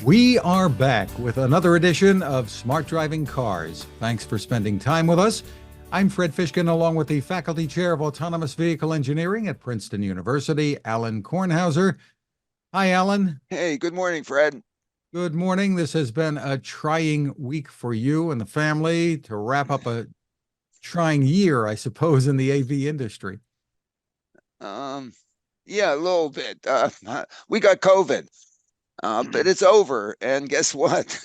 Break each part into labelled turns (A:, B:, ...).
A: We are back with another edition of Smart Driving Cars. Thanks for spending time with us. I'm Fred Fishkin, along with the Faculty Chair of Autonomous Vehicle Engineering at Princeton University, Alan Kornhauser. Hi, Alan.
B: Hey, good morning, Fred.
A: Good morning. This has been a trying week for you and the family to wrap up a trying year, I suppose, in the AV industry.
B: Um, yeah, a little bit. We got COVID, but it's over. And guess what?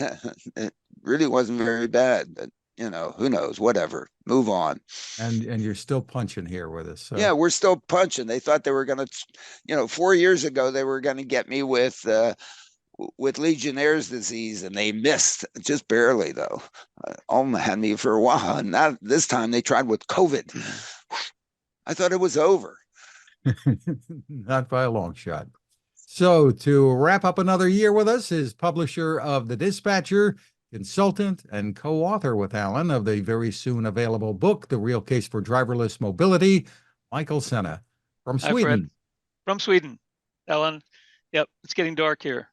B: It really wasn't very bad, but who knows? Whatever. Move on.
A: And you're still punching here with us.
B: Yeah, we're still punching. They thought they were going to, 4 years ago, they were going to get me with Legionnaire's disease, and they missed just barely, though. Alma had me for a while, and now this time they tried with COVID. I thought it was over.
A: Not by a long shot. So, to wrap up another year with us is publisher of The Dispatcher, consultant, and co-author with Alan of the very soon available book, The Real Case for Driverless Mobility, Michael Senna from
C: Hi, Fred.
A: Sweden.
C: From Sweden, Alan. Yep, it's getting dark here.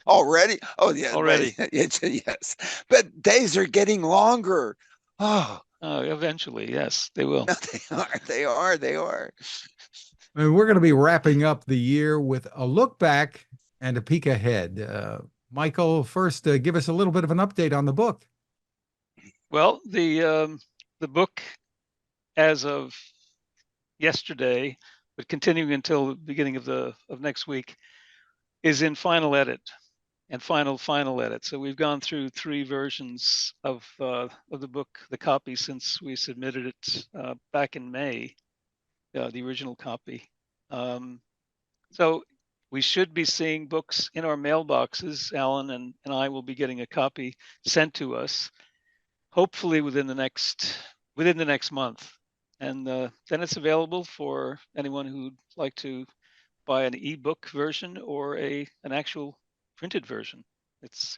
B: Already? Oh, yeah.
C: Already.
B: Yes. But days are getting longer. Oh,
C: eventually, yes, they will.
B: no, they are.
A: And we're going to be wrapping up the year with a look back and a peek ahead. Michael, first, give us a little bit of an update on the book.
C: Well, the book, as of yesterday, but continuing until the beginning of next week, is in final edit and final edit. So we've gone through 3 versions of the book, the copy, since we submitted it back in May, the original copy. So we should be seeing books in our mailboxes. Alan and I will be getting a copy sent to us, hopefully within the next month. And then it's available for anyone who'd like to buy an ebook version or an actual printed version. It's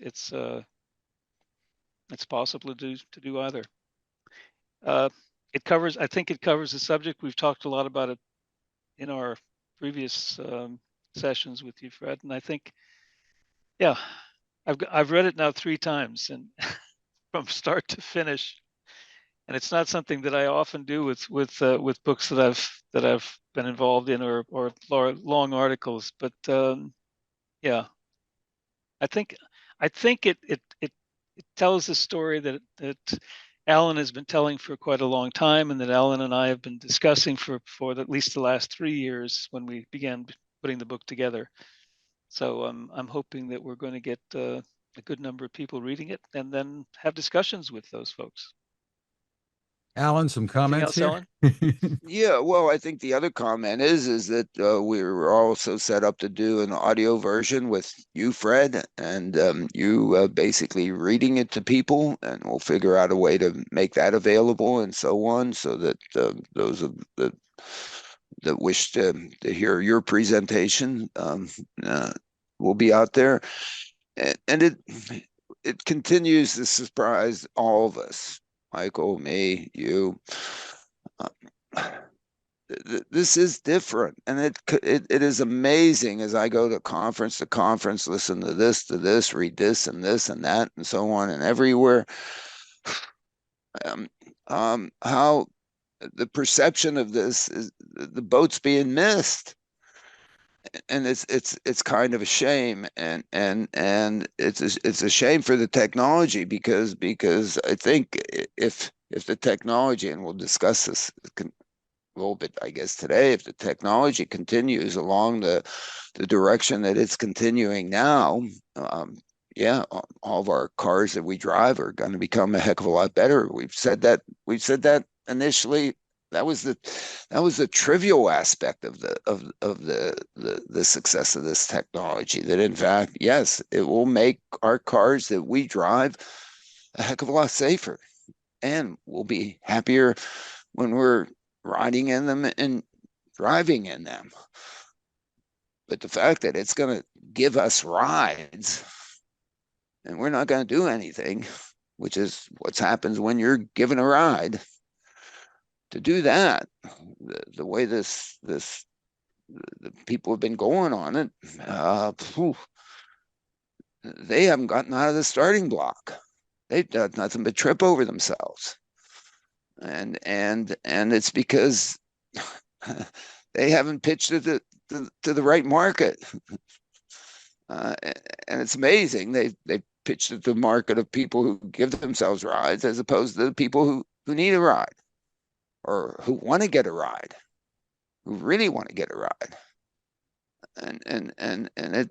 C: possible to do either. I think it covers the subject. We've talked a lot about it in our previous sessions with you, Fred, and I think, yeah, I've read it now 3 times, and from start to finish. And it's not something that I often do with books that I've been involved in or long articles. But yeah, I think it tells a story that Alan has been telling for quite a long time, and that Alan and I have been discussing for at least the last 3 years when we began putting the book together. So I'm hoping that we're going to get a good number of people reading it, and then have discussions with those folks.
A: Alan, some comments here?
C: Alan?
B: Yeah, well, I think the other comment is that we were also set up to do an audio version with you, Fred, and you basically reading it to people, and we'll figure out a way to make that available and so on, so that those of that wish to hear your presentation will be out there, and it continues to surprise all of us. Michael, me, you. This is different, and it is amazing as I go to conference to conference, listen to this, read this and that, and so on, and everywhere. How the perception of this is the boat's being missed, and it's kind of a shame, and it's a shame for the technology, because I think if the technology, and we'll discuss this a little bit, I guess, today, if the technology continues along the direction that it's continuing now, yeah, all of our cars that we drive are going to become a heck of a lot better. We've said that initially. That was the trivial aspect of the success of this technology. That in fact, yes, it will make our cars that we drive a heck of a lot safer, and we'll be happier when we're riding in them and driving in them. But the fact that it's going to give us rides and we're not going to do anything, which is what happens when you're given a ride. To do that, the way the people have been going on it, they haven't gotten out of the starting block. They've done nothing but trip over themselves. And it's because they haven't pitched it to the right market. And it's amazing. They pitched it to the market of people who give themselves rides as opposed to the people who need a ride or who want to get a ride, who really want to get a ride. And it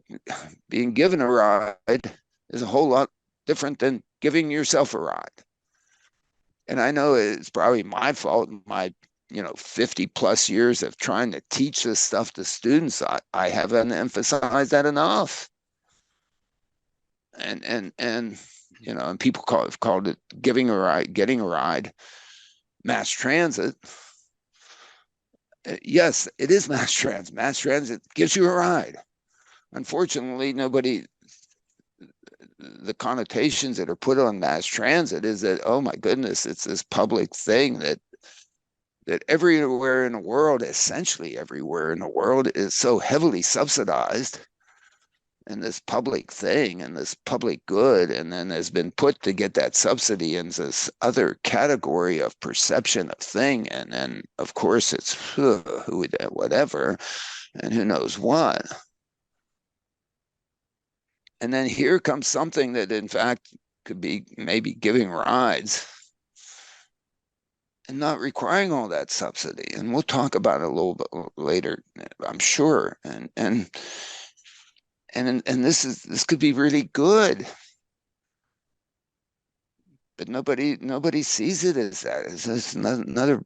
B: being given a ride is a whole lot different than giving yourself a ride. And I know it's probably my fault, my 50 plus years of trying to teach this stuff to students. I haven't emphasized that enough. And people have called it giving a ride, getting a ride, mass transit. Yes, it is mass transit. Mass transit gives you a ride. Unfortunately, the connotations that are put on mass transit is that, oh my goodness, it's this public thing that everywhere in the world, essentially everywhere in the world, is so heavily subsidized, and this public thing and this public good, and then has been put to get that subsidy in this other category of perception of thing. And then of course it's whatever, and who knows what. And then here comes something that in fact could be maybe giving rides and not requiring all that subsidy. And we'll talk about it a little bit later, I'm sure. And this could be really good, but nobody sees it as that. It's just another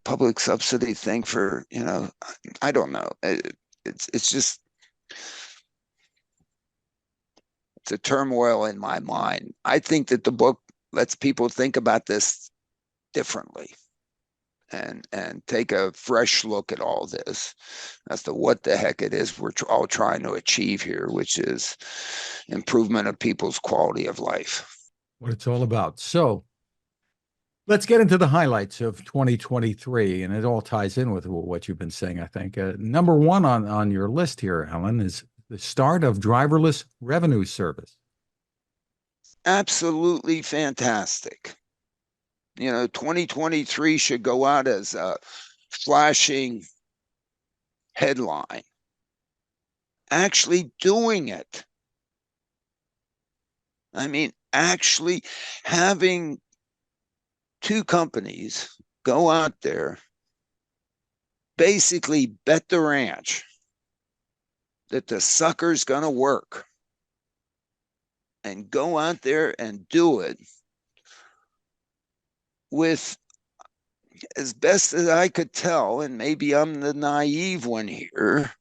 B: public subsidy thing for I don't know. It's just it's a turmoil in my mind. I think that the book lets people think about this differently and take a fresh look at all this as to what the heck it is we're all trying to achieve here, which is improvement of people's quality of life.
A: What it's all about. So let's get into the highlights of 2023, and it all ties in with what you've been saying, I think. Number one on your list here, Helen, is the start of driverless revenue service.
B: Absolutely fantastic. 2023 should go out as a flashing headline. Actually doing it. I mean, actually having two companies go out there, basically bet the ranch that the sucker's going to work, and go out there and do it with, as best as I could tell, and maybe I'm the naive one here,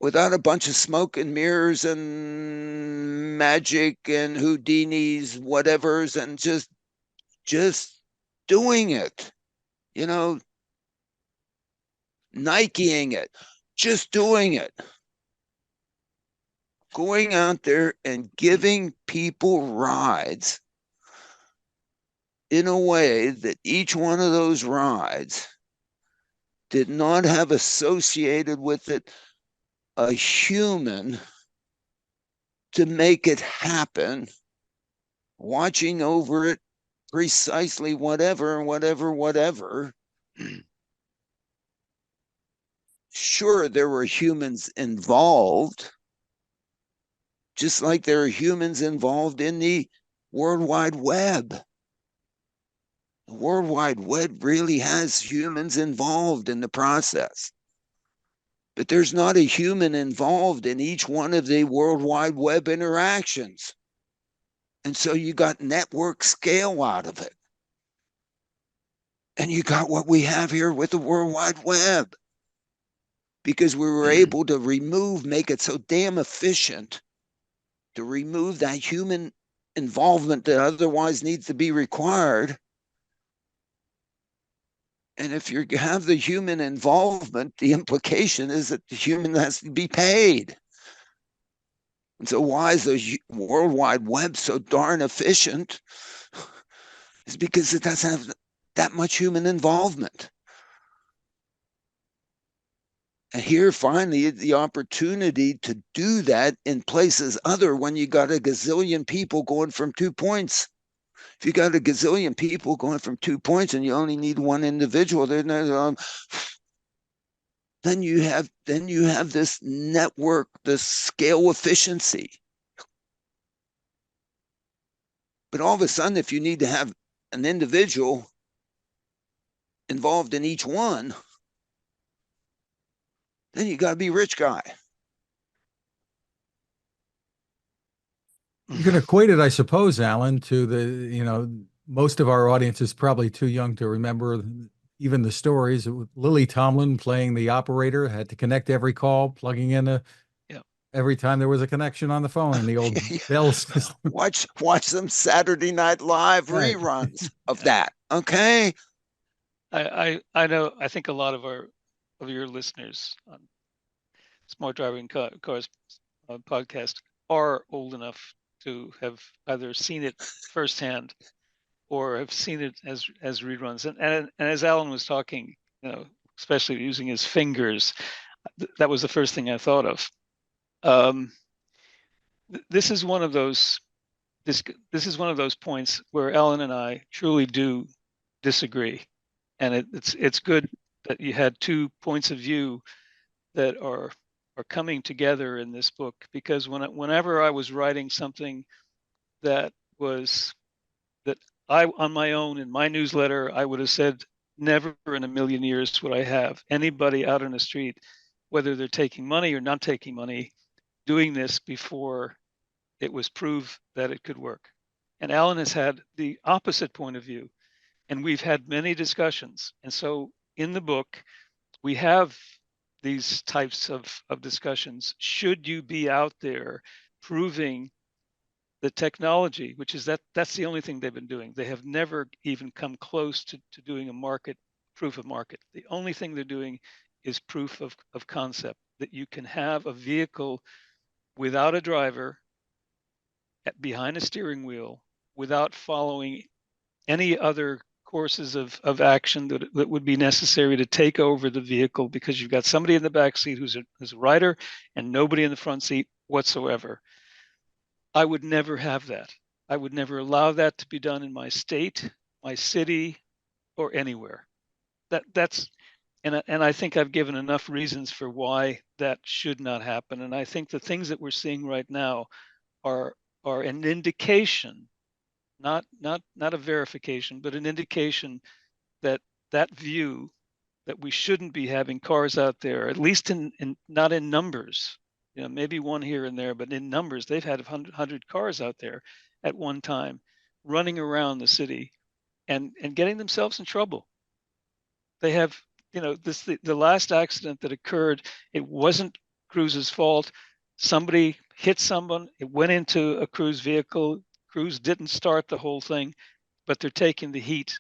B: without a bunch of smoke and mirrors and magic and Houdini's whatevers, and just doing it, Nikeing it, just doing it, going out there and giving people rides in a way that each one of those rides did not have associated with it a human to make it happen, watching over it precisely whatever. Sure, there were humans involved, just like there are humans involved in the World Wide Web. The World Wide Web really has humans involved in the process. But there's not a human involved in each one of the World Wide Web interactions. And so you got network scale out of it. And you got what we have here with the World Wide Web. Because we were able to make it so damn efficient to remove that human involvement that otherwise needs to be required. And if you have the human involvement, the implication is that the human has to be paid. And so why is the World Wide Web so darn efficient? It's because it doesn't have that much human involvement. And here finally the opportunity to do that in places other when you got a gazillion people going from 2 points. If you got a gazillion people going from 2 points and you only need one individual, then you have this network, this scale efficiency. But all of a sudden, if you need to have an individual involved in each one, then you got to be rich guy.
A: You can equate it, I suppose, Alan, to most of our audience is probably too young to remember even the stories. Lily Tomlin playing the operator, had to connect every call, plugging in every time there was a connection on the phone, and the old bell system.
B: Watch some Saturday Night Live
A: Right.
B: reruns of that. Okay.
C: I know. I think a lot of your listeners on Smart Driving Cars podcast are old enough to have either seen it firsthand or have seen it as reruns. And as Alan was talking, especially using his fingers, that was the first thing I thought of. This is one of those. This is one of those points where Alan and I truly do disagree, and it's good that you had 2 points of view that are coming together in this book, because whenever I was writing something that I on my own in my newsletter, I would have said never in a million years would I have anybody out on the street, whether they're taking money or not taking money, doing this before it was proved that it could work. And Alan has had the opposite point of view, and we've had many discussions. And so in the book, we have these types of discussions. Should you be out there proving the technology, which is that's the only thing they've been doing. They have never even come close to doing a proof of market. The only thing they're doing is proof of concept, that you can have a vehicle without a driver behind a steering wheel without following any other courses of action that would be necessary to take over the vehicle, because you've got somebody in the back seat who's a rider and nobody in the front seat whatsoever. I would never have that. I would never allow that to be done in my state, my city, or anywhere. That's and I think I've given enough reasons for why that should not happen. And I think the things that we're seeing right now are an indication, not a verification, but an indication that view that we shouldn't be having cars out there, at least in not in numbers, maybe one here and there, but in numbers, they've had 100 cars out there at one time running around the city and getting themselves in trouble. They have, the last accident that occurred, it wasn't Cruz's fault. Somebody hit someone, it went into a Cruz vehicle. Cruz didn't start the whole thing, but they're taking the heat.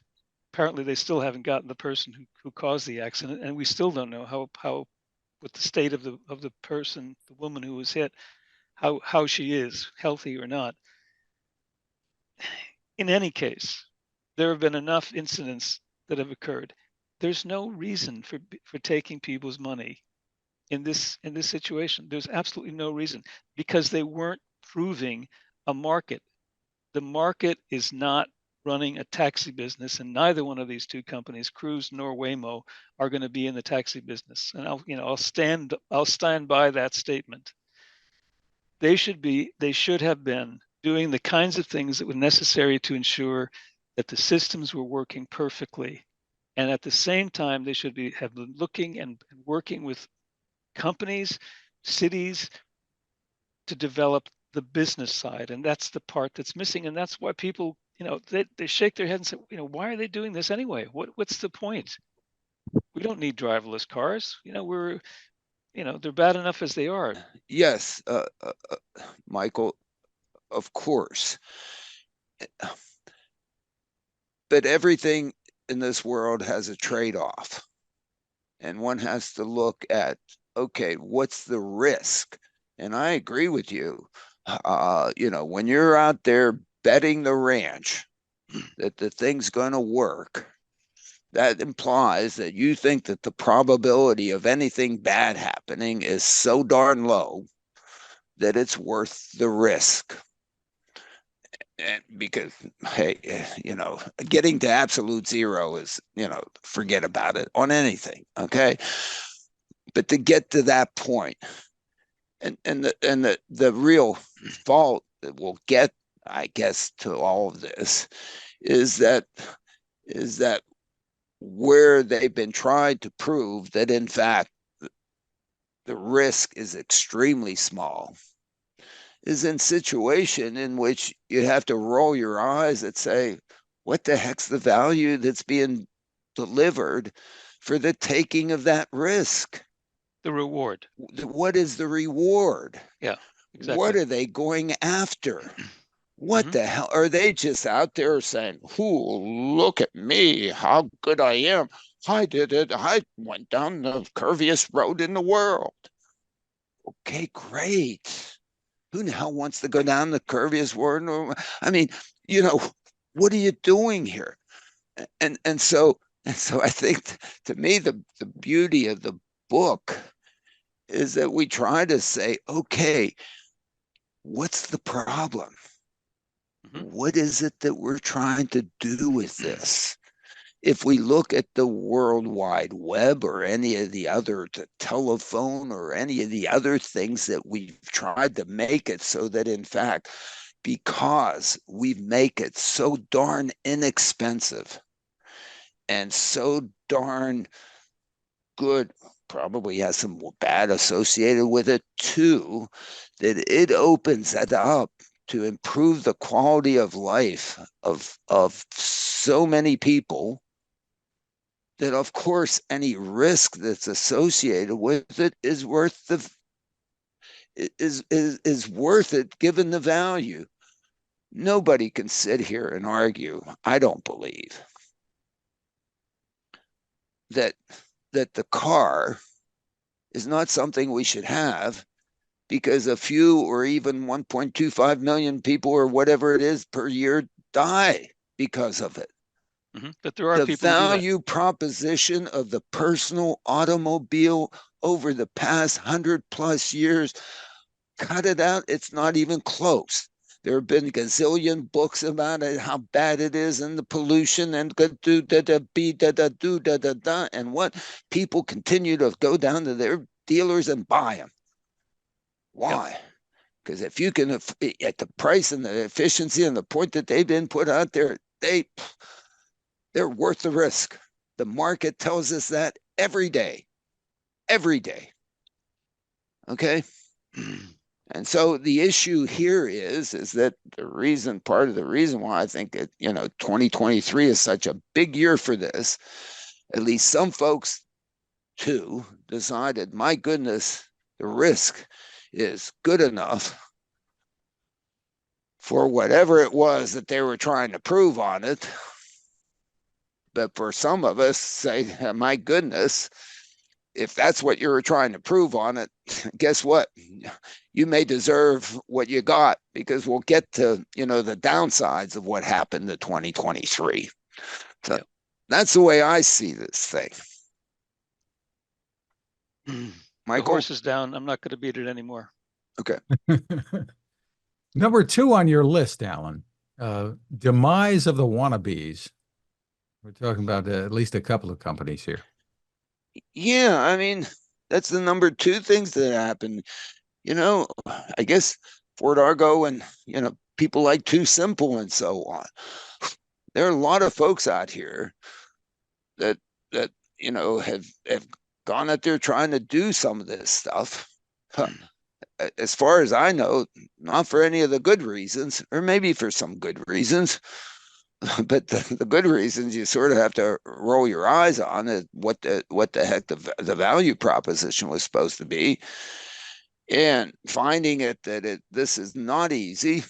C: Apparently they still haven't gotten the person who caused the accident, and we still don't know how what the state of the person, the woman who was hit, how she is, healthy or not. In any case, there have been enough incidents that have occurred. There's no reason for taking people's money in this situation. There's absolutely no reason, because they weren't proving a market. The market is not running a taxi business, and neither one of these two companies, Cruise nor Waymo, are going to be in the taxi business. And I'll stand by that statement. They should have been doing the kinds of things that were necessary to ensure that the systems were working perfectly. And at the same time, they should have been looking and working with companies, cities, to develop the business side. And that's the part that's missing. And that's why people, they shake their head and say, why are they doing this anyway? What's the point? We don't need driverless cars. They're bad enough as they are.
B: Yes, Michael, of course. But everything in this world has a trade-off. And one has to look at, okay, what's the risk? And I agree with you. When you're out there betting the ranch that the thing's going to work, that implies that you think that the probability of anything bad happening is so darn low that it's worth the risk. And because, hey, getting to absolute zero is, forget about it on anything. Okay. But to get to that point, and the real fault that will get, I guess, to all of this is that where they've been trying to prove that in fact the risk is extremely small is in situation in which you have to roll your eyes and say, what the heck's the value that's being delivered for the taking of that risk?
C: The reward.
B: What is the reward?
C: Yeah, exactly.
B: What are they going after? What
C: Mhm.
B: the hell? Are they just out there saying, "Ooh, look at me, how good I am. I did it. I went down the curviest road in the world." Okay, great. Who the hell wants to go down the curviest road? I mean, what are you doing here? And so I think to me the beauty of the book is that we try to say, okay, what's the problem?
C: Mhm.
B: What is it that we're trying to do with this? If we look at the World Wide Web or any of the other, the telephone or any of the other things that we've tried to make it so that in fact, because we make it so darn inexpensive and so darn good, probably has some bad associated with it too, that it opens it up to improve the quality of life of so many people, that of course any risk that's associated with it is worth worth it given the value. Nobody can sit here and argue, I don't believe, that the car is not something we should have because a few or even 1.25 million people or whatever it is per year die because of it.
C: But there are
B: The
C: people who do that.
B: value proposition of the personal automobile over the past 100+ years, cut it out. It's not even close. There have been a gazillion books about it, how bad it is, and the pollution, and do da da be da da do da da da, and what people continue to go down to their dealers and buy them. Why? Because if you can, at the price and the efficiency and the point that they've been put out there, they're worth the risk. The market tells us that every day, every day. Okay. And so the issue here is that part of the reason why I think that, 2023 is such a big year for this, at least some folks too decided, my goodness, the risk is good enough for whatever it was that they were trying to prove on it. But for some of us, say, my goodness, if that's what you were trying to prove on it, guess what? You may deserve what you got, because we'll get to, the downsides of what happened to 2023. So that's the way I see this thing.
C: The
B: Michael?
C: horse is down. I'm not going to beat it anymore.
B: Okay.
A: Number 2 on your list, Alan, demise of the wannabes. We're talking about at least a couple of companies here.
B: Yeah, I mean, that's the number 2 things that happened. I guess Fort Argo and, people like Too Simple and so on. There are a lot of folks out here that have gone out there trying to do some of this stuff. As far as I know, not for any of the good reasons, or maybe for some good reasons. But the good reasons you sort of have to roll your eyes on it, what the heck the value proposition was supposed to be, and finding that this is not easy,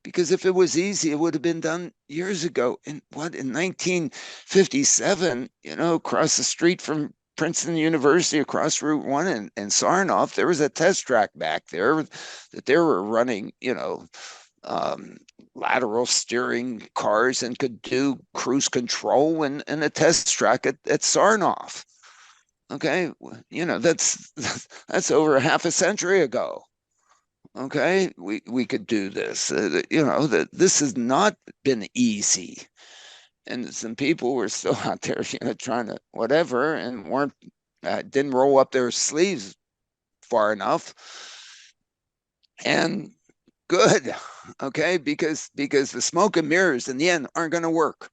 B: because if it was easy, it would have been done years ago. In 1957, across the street from Princeton University, across Route 1 and Sarnoff, there was a test track back there that they were running, lateral steering cars and could do cruise control in a test track at Sarnoff. Okay, that's over half a century ago. Okay, we could do this. That this has not been easy, and some people were still out there, trying to whatever, and weren't didn't roll up their sleeves far enough. And good, okay, because the smoke and mirrors in the end aren't going to work.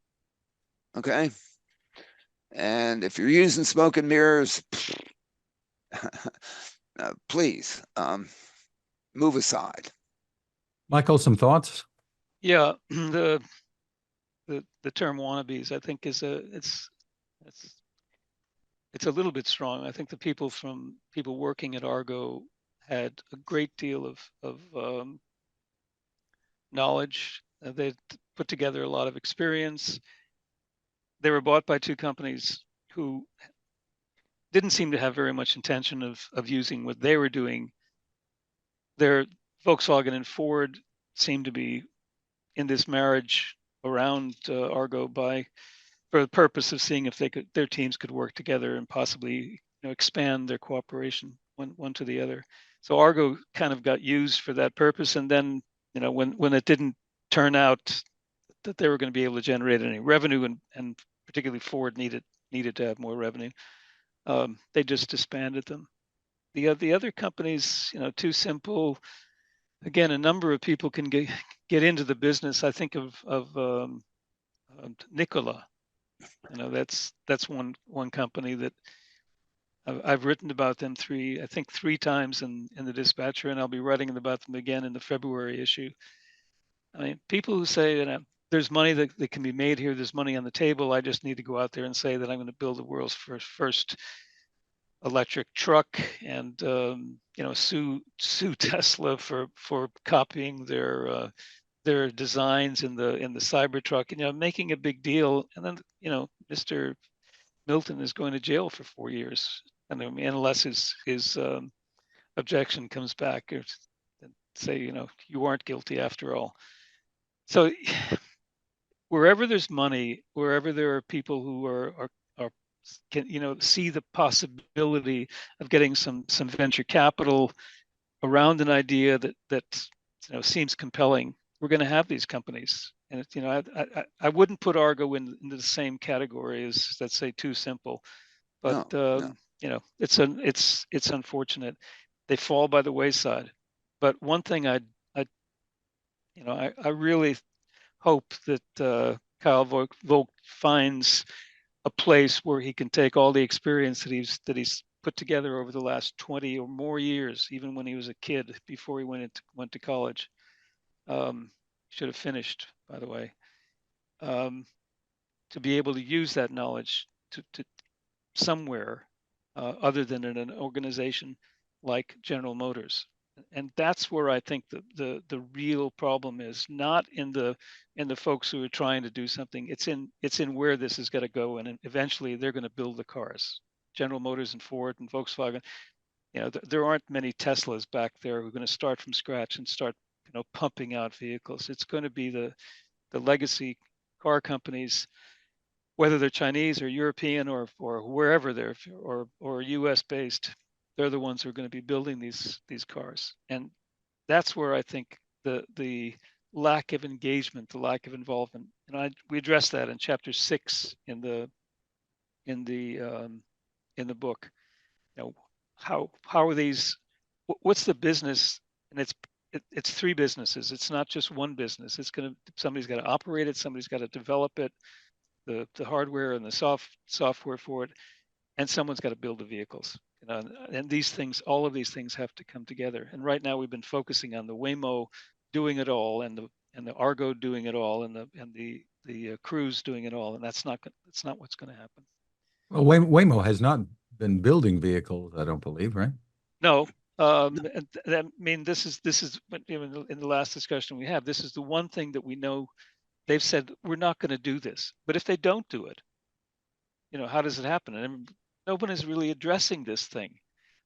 B: Okay, and if you're using smoke and mirrors, please move aside.
A: Michael, some thoughts?
C: Yeah, the term wannabes, I think, is it's a little bit strong. I think the people working at Argo had a great deal of knowledge. They put together a lot of experience. They were bought by two companies who didn't seem to have very much intention of using what they were doing. Their Volkswagen and Ford seemed to be in this marriage around Argo for the purpose of seeing if their teams could work together and possibly expand their cooperation one to the other. So Argo kind of got used for that purpose, and then when it didn't turn out that they were going to be able to generate any revenue, and particularly Ford needed to have more revenue, they just disbanded them. The other companies, Too Simple. Again, a number of people can get into the business. I think of Nikola. That's one company that I've written about them three times in the Dispatcher, and I'll be writing about them again in the February issue. I mean, people who say there's money that can be made here, there's money on the table. I just need to go out there and say that I'm going to build the world's first electric truck, and sue Tesla for copying their designs in the Cybertruck, and making a big deal. And then Mr. Milton is going to jail for 4 years, and I mean, unless his objection comes back or say you aren't guilty after all. So wherever there's money, wherever there are people who are can see the possibility of getting some venture capital around an idea that seems compelling, we're going to have these companies. And it's, I wouldn't put Argo into the same category as, let's say, Too Simple, but
B: No.
C: It's unfortunate they fall by the wayside. But one thing I really hope that Kyle Volk finds a place where he can take all the experience that he's put together over the last 20 or more years, even when he was a kid before he went to college. Should have finished, by the way. To be able to use that knowledge to somewhere other than in an organization like General Motors. And that's where I think the real problem is, not in the folks who are trying to do something. It's in where this is going to go, and eventually they're going to build the cars. General Motors and Ford and Volkswagen. There aren't many Teslas back there who are going to start from scratch and start pumping out vehicles. It's going to be the legacy car companies, whether they're Chinese or European or wherever they're or US based. They're the ones who are going to be building these cars, and that's where I think the lack of engagement, the lack of involvement, and we address that in chapter 6 in the book. How are these? What's the business? And it's three businesses. It's not just one business. Somebody's got to operate it. Somebody's got to develop it, the hardware and the software for it, and someone's got to build the vehicles. And all of these things have to come together. And right now we've been focusing on the Waymo doing it all, and the Argo doing it all, and the Cruise doing it all, and that's not what's going to happen.
A: Well, Waymo has not been building vehicles, I don't believe, right?
C: No. I mean, this is in the last discussion we have, this is the one thing that we know. They've said we're not going to do this, but if they don't do it, how does it happen? And no one is really addressing this thing.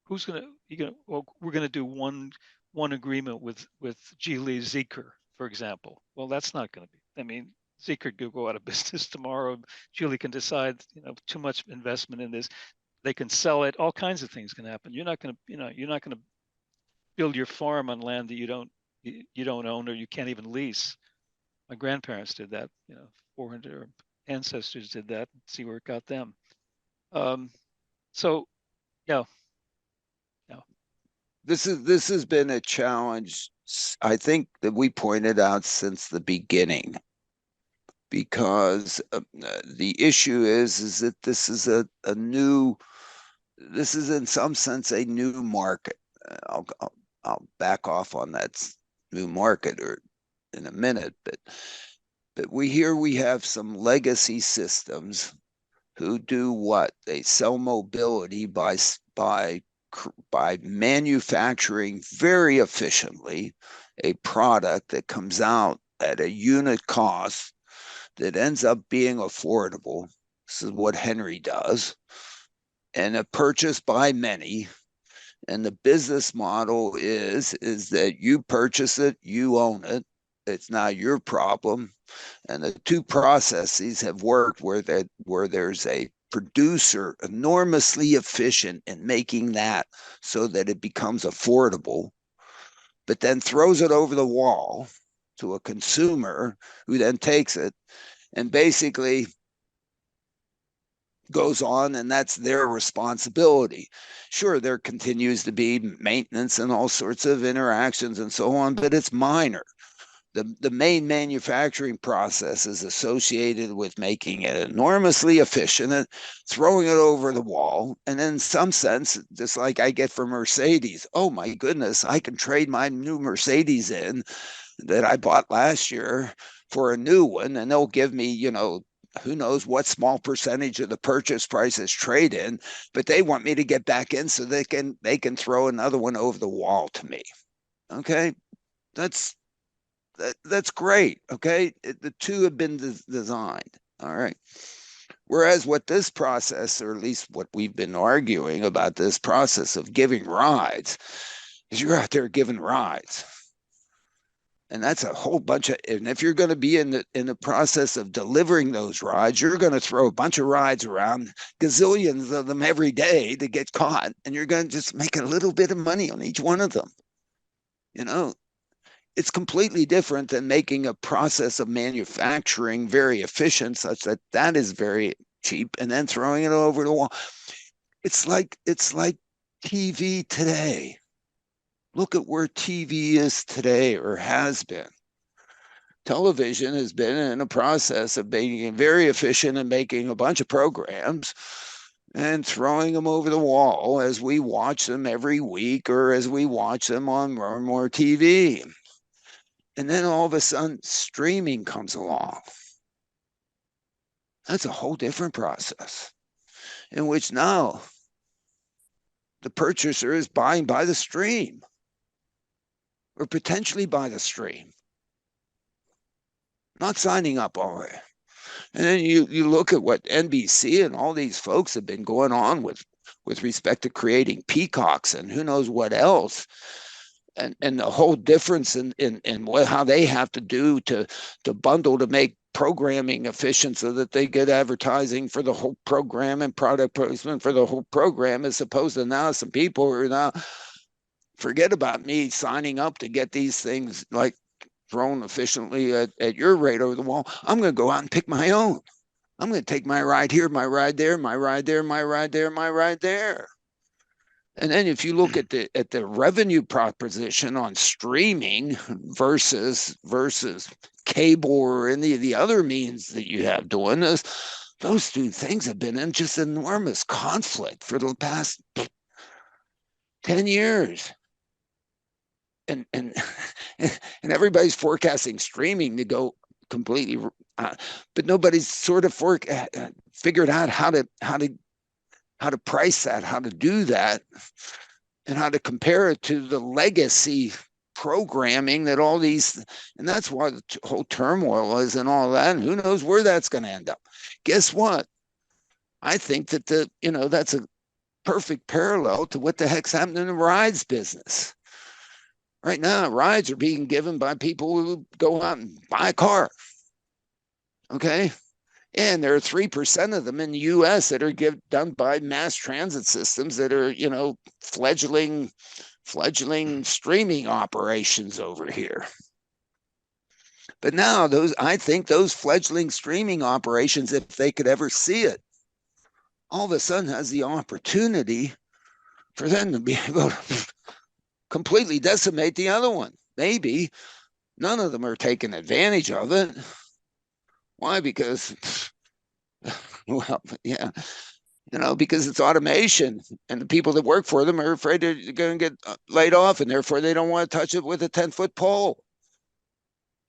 C: Who's going to? Well, we're going to do one agreement with Geely Zeekr. for example. Well, that's not going to be, I mean, Zeekr could go out of business tomorrow. Julie can decide, too much investment in this. They can sell it. All kinds of things can happen. You're not going to, you're not going to build your farm on land that you don't own or you can't even lease. My grandparents did that. 400 ancestors did that. See where it got them. So, yeah, yeah,
B: This has been a challenge, I think, that we pointed out since the beginning, because the issue is that this is a new, this is in some sense a new market. I'll back off on that new market or in a minute, but we have some legacy systems who do what? They sell mobility by manufacturing very efficiently a product that comes out at a unit cost that ends up being affordable. This is what Henry does, and a purchase by many. And the business model is that you purchase it, you own it. It's not your problem. And the two processes have worked where there's a producer enormously efficient in making that so that it becomes affordable, but then throws it over the wall to a consumer who then takes it and basically goes on, and that's their responsibility. Sure, there continues to be maintenance and all sorts of interactions and so on, but it's minor. The main manufacturing process is associated with making it enormously efficient and throwing it over the wall. And in some sense, just like I get from Mercedes, oh my goodness, I can trade my new Mercedes in that I bought last year for a new one, and they'll give me, who knows what small percentage of the purchase price is trade in, but they want me to get back in so they can throw another one over the wall to me. Okay, that's great. Okay, the two have been designed. All right. Whereas what this process, or at least what we've been arguing about this process of giving rides, is you're out there giving rides. And that's a whole bunch of, and if you're going to be in the process of delivering those rides, you're going to throw a bunch of rides around, gazillions of them every day to get caught, and you're going to just make a little bit of money on each one of them. It's completely different than making a process of manufacturing very efficient, such that that is very cheap, and then throwing it over the wall. It's like TV today. Look at where TV is today, or has been. Television has been in a process of being very efficient and making a bunch of programs and throwing them over the wall as we watch them every week, or as we watch them on more and more TV. And then all of a sudden, streaming comes along. That's a whole different process, in which now the purchaser is buying by the stream, or potentially by the stream, not signing up already. And then you look at what NBC and all these folks have been going on with respect to creating peacocks and who knows what else. And the whole difference in how they have to do to bundle to make programming efficient so that they get advertising for the whole program and product placement for the whole program, as opposed to now some people who are now, forget about me signing up to get these things like thrown efficiently at your rate over the wall. I'm going to go out and pick my own. I'm going to take my ride here, my ride there, my ride there, my ride there, my ride there. And then if you look at the revenue proposition on streaming versus cable or any of the other means that you have doing this, those two things have been in just enormous conflict for the past 10 years. And everybody's forecasting streaming to go completely, but nobody's sort of figured out how to price that, how to do that, and how to compare it to the legacy programming that all these, and that's why the whole turmoil is and all that, and who knows where that's going to end up. Guess what? I think that that's a perfect parallel to what the heck's happening in the rides business. Right now, rides are being given by people who go out and buy a car. Okay. And there are 3% of them in the US that are done by mass transit systems that are, fledgling streaming operations over here. But now I think those fledgling streaming operations, if they could ever see it, all of a sudden has the opportunity for them to be able to completely decimate the other one. Maybe none of them are taking advantage of it. Why? Because, well, yeah, because it's automation, and the people that work for them are afraid they're going to get laid off, and therefore they don't want to touch it with a 10-foot pole,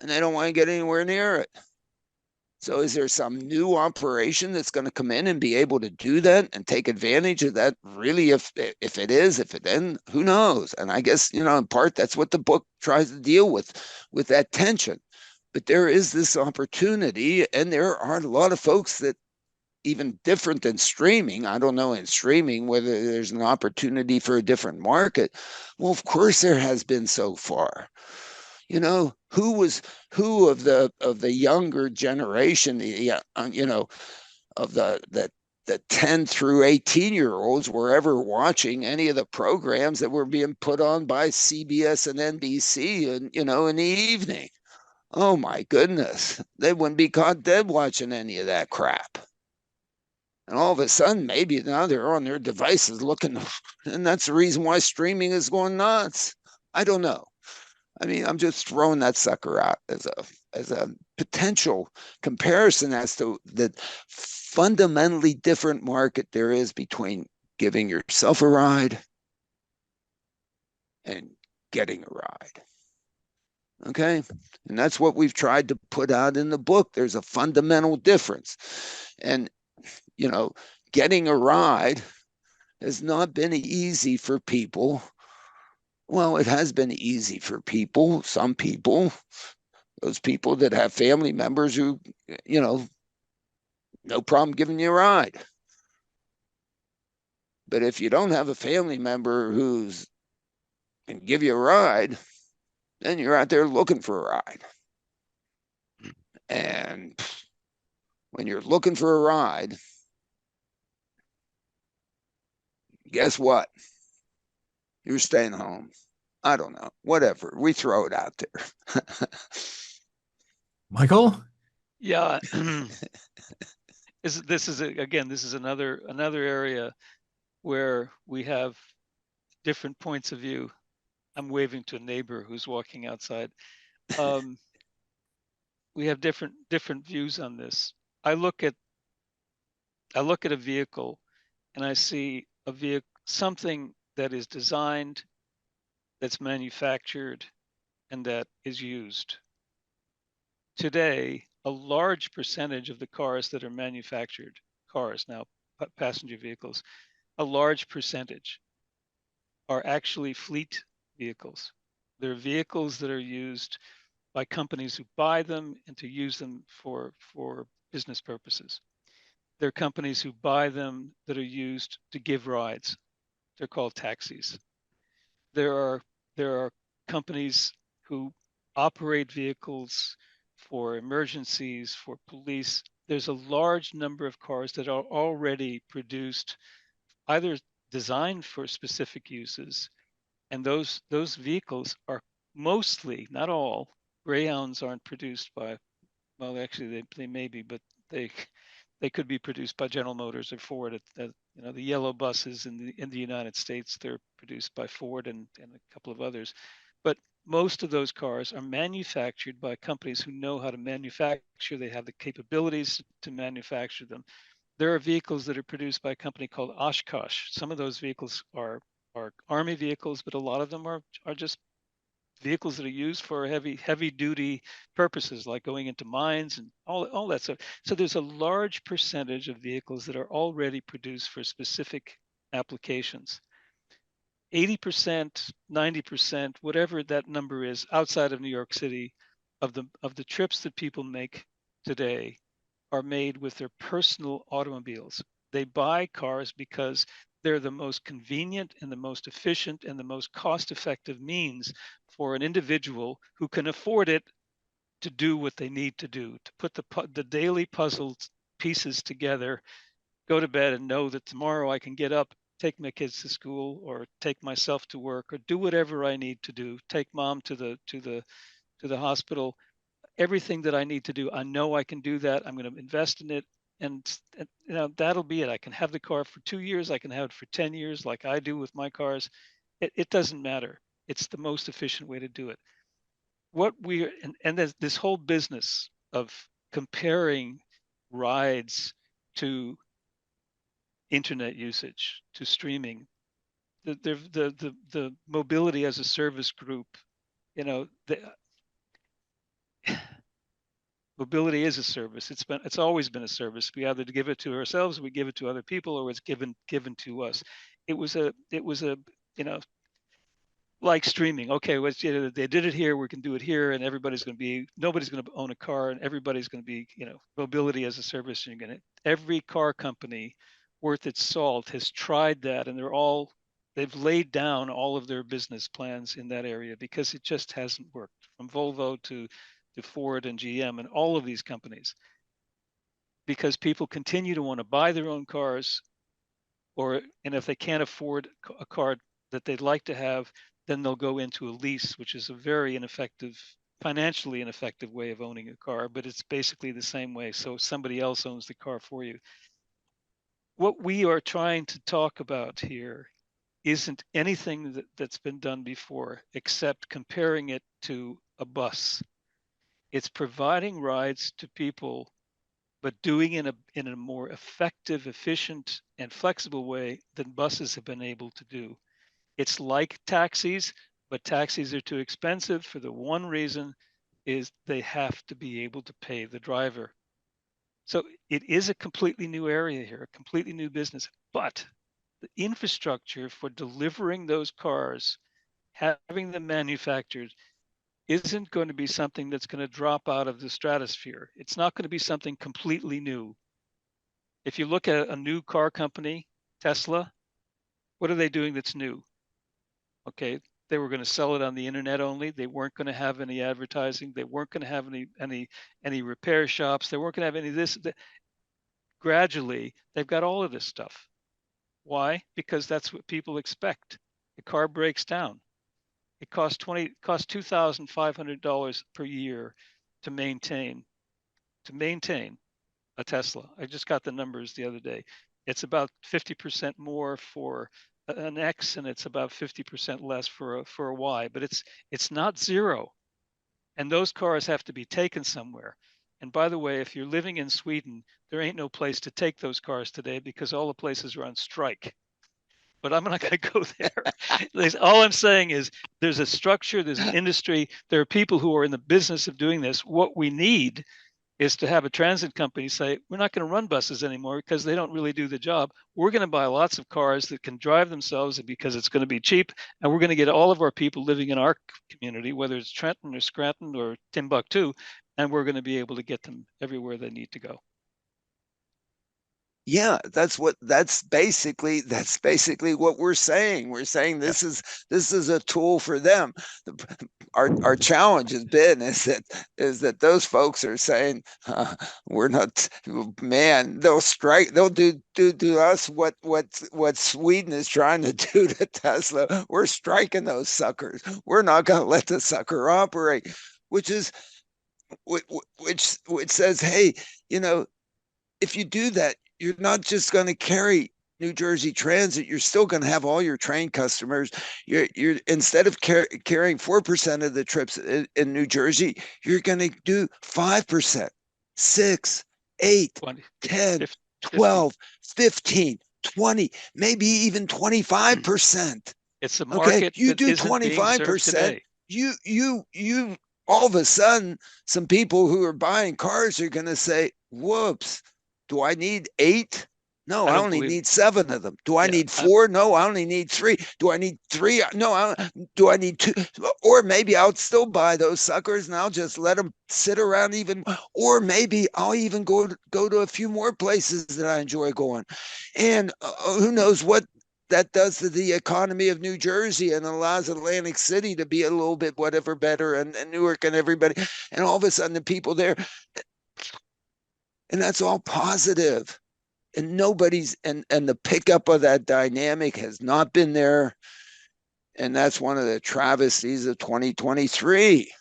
B: and they don't want to get anywhere near it. So is there some new operation that's going to come in and be able to do that and take advantage of that? Really, if it is, if it then, who knows? And I guess, in part, that's what the book tries to deal with that tension. But there is this opportunity, and there are a lot of folks that, even different than streaming, I don't know in streaming whether there's an opportunity for a different market. Well, of course there has been so far. Who of the younger generation, of the 10 through 18-year-olds were ever watching any of the programs that were being put on by CBS and NBC and in the evening? Oh my goodness, they wouldn't be caught dead watching any of that crap. And all of a sudden, maybe now they're on their devices looking, and that's the reason why streaming is going nuts. I don't know. I mean, I'm just throwing that sucker out as a potential comparison as to the fundamentally different market there is between giving yourself a ride and getting a ride. Okay. And that's what we've tried to put out in the book. There's a fundamental difference. And, getting a ride has not been easy for people. Well, it has been easy for people, some people, those people that have family members who, no problem giving you a ride. But if you don't have a family member who's can give you a ride, then you're out there looking for a ride. And when you're looking for a ride, guess what? You're staying home. I don't know. Whatever. We throw it out there.
A: Michael?
C: Yeah. This is another area where we have different points of view. I'm waving to a neighbor who's walking outside. We have different views on this. I look at a vehicle and I see something that is designed, that's manufactured, and that is used. Today, a large percentage of the cars that are manufactured, cars now, passenger vehicles, a large percentage are actually fleet vehicles. They're vehicles that are used by companies who buy them and to use them for business purposes. They're companies who buy them that are used to give rides. They're called taxis. There are companies who operate vehicles for emergencies, for police. There's a large number of cars that are already produced, either designed for specific uses, and those vehicles are mostly, not all, Greyhounds aren't produced by, well, actually they may be, but they could be produced by General Motors or Ford. The yellow buses in the United States, they're produced by Ford and a couple of others. But most of those cars are manufactured by companies who know how to manufacture. They have the capabilities to manufacture them. There are vehicles that are produced by a company called Oshkosh. Some of those vehicles are Army vehicles, but a lot of them are just vehicles that are used for heavy duty purposes, like going into mines and all that stuff. So there's a large percentage of vehicles that are already produced for specific applications. 80%, 90%, whatever that number is, outside of New York City, of the trips that people make today are made with their personal automobiles. They buy cars because they're the most convenient and the most efficient and the most cost-effective means for an individual who can afford it to do what they need to do, to put the daily puzzle pieces together, go to bed and know that tomorrow I can get up, take my kids to school, or take myself to work, or do whatever I need to do, take mom to the hospital, everything that I need to do. I know I can do that. I'm going to invest in it. And that'll be it. I can have the car for 2 years. I can have it for 10 years like I do with my cars. It doesn't matter. It's the most efficient way to do it. What we and this whole business of comparing rides to internet usage, to streaming, the mobility as a service group, the mobility is a service. It's always been a service. We either give it to ourselves, we give it to other people, or it's given to us. It was a you know like streaming. Okay, they did it here, we can do it here, and nobody's going to own a car, and everybody's going to be mobility as a service. You're going to every car company worth its salt has tried that, and they've laid down all of their business plans in that area because it just hasn't worked. From Volvo to Ford and GM and all of these companies, because people continue to want to buy their own cars, and if they can't afford a car that they'd like to have, then they'll go into a lease, which is a very financially ineffective way of owning a car, but it's basically the same way. So somebody else owns the car for you. What we are trying to talk about here isn't anything that's been done before, except comparing it to a bus. It's providing rides to people, but doing it in a more effective, efficient, and flexible way than buses have been able to do. It's like taxis, but taxis are too expensive for the one reason is they have to be able to pay the driver. So it is a completely new area here, a completely new business, but the infrastructure for delivering those cars, having them manufactured, isn't going to be something that's going to drop out of the stratosphere. It's not going to be something completely new. If you look at a new car company, Tesla, what are they doing that's new? Okay, they were going to sell it on the internet only. They weren't going to have any advertising. They weren't going to have any repair shops. They weren't going to have any of this. Gradually, they've got all of this stuff. Why? Because that's what people expect. The car breaks down. It costs $2,500 per year to maintain a Tesla. I just got the numbers the other day. It's about 50% more for an X, and it's about 50% less for a Y. But it's not zero, and those cars have to be taken somewhere. And by the way, if you're living in Sweden, there ain't no place to take those cars today because all the places are on strike. But I'm not going to go there. All I'm saying is there's a structure, there's an industry, there are people who are in the business of doing this. What we need is to have a transit company say, we're not going to run buses anymore because they don't really do the job. We're going to buy lots of cars that can drive themselves because it's going to be cheap. And we're going to get all of our people living in our community, whether it's Trenton or Scranton or Timbuktu, and we're going to be able to get them everywhere they need to go.
B: Yeah, that's basically what we're saying. We're saying this is a tool for them. Our challenge has been is that those folks are saying we're not, man, they'll strike, they'll do to us what Sweden is trying to do to Tesla. We're striking those suckers. We're not going to let the sucker operate, which says, hey, if you do that, you're not just going to carry New Jersey Transit. You're still going to have all your train customers. You're instead of carrying 4% of the trips in New Jersey, you're going to do 5%, 6, 8,
C: 20,
B: 10,
C: 50,
B: 12, 15, 20, maybe even 25%.
C: It's a
B: Okay,
C: market
B: you
C: that
B: do
C: isn't being served
B: 25%.
C: today.
B: You all of a sudden, some people who are buying cars are going to say, whoops, do I need 8? No,
C: I
B: I
C: don't
B: only
C: believe.
B: need 7 of them. Do I
C: Yeah,
B: need 4? No, I only need 3. Do I need 3? No, do I need 2? Or maybe I'll still buy those suckers and I'll just let them sit around even. Or maybe I'll even go to a few more places that I enjoy going. And who knows what that does to the economy of New Jersey and allows Atlantic City to be a little bit whatever better, and Newark and everybody, and all of a sudden the people there, and that's all positive. And nobody's and the pickup of that dynamic has not been there. And that's one of the travesties of 2023.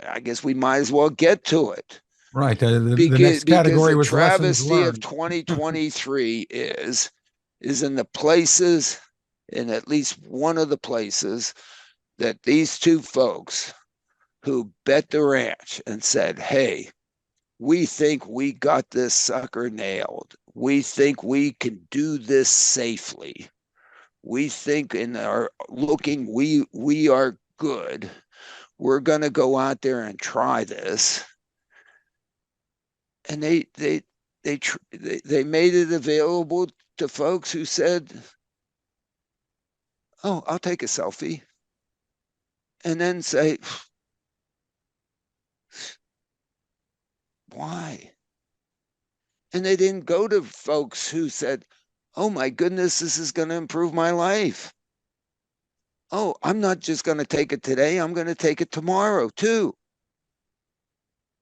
B: I guess we might as well get to it.
A: Right. The
B: Because
A: next category
B: the
A: was lessons
B: travesty of
A: learned.
B: 2023 is in the places, in at least one of the places, that these two folks who bet the ranch and said, hey, we think we got this sucker nailed. We think we can do this safely. We think in our looking, we are good. We're going to go out there and try this. And they made it available to folks who said, oh, I'll take a selfie. And then say, why? And they didn't go to folks who said, oh my goodness, this is going to improve my life. Oh, I'm not just going to take it today, I'm going to take it tomorrow too.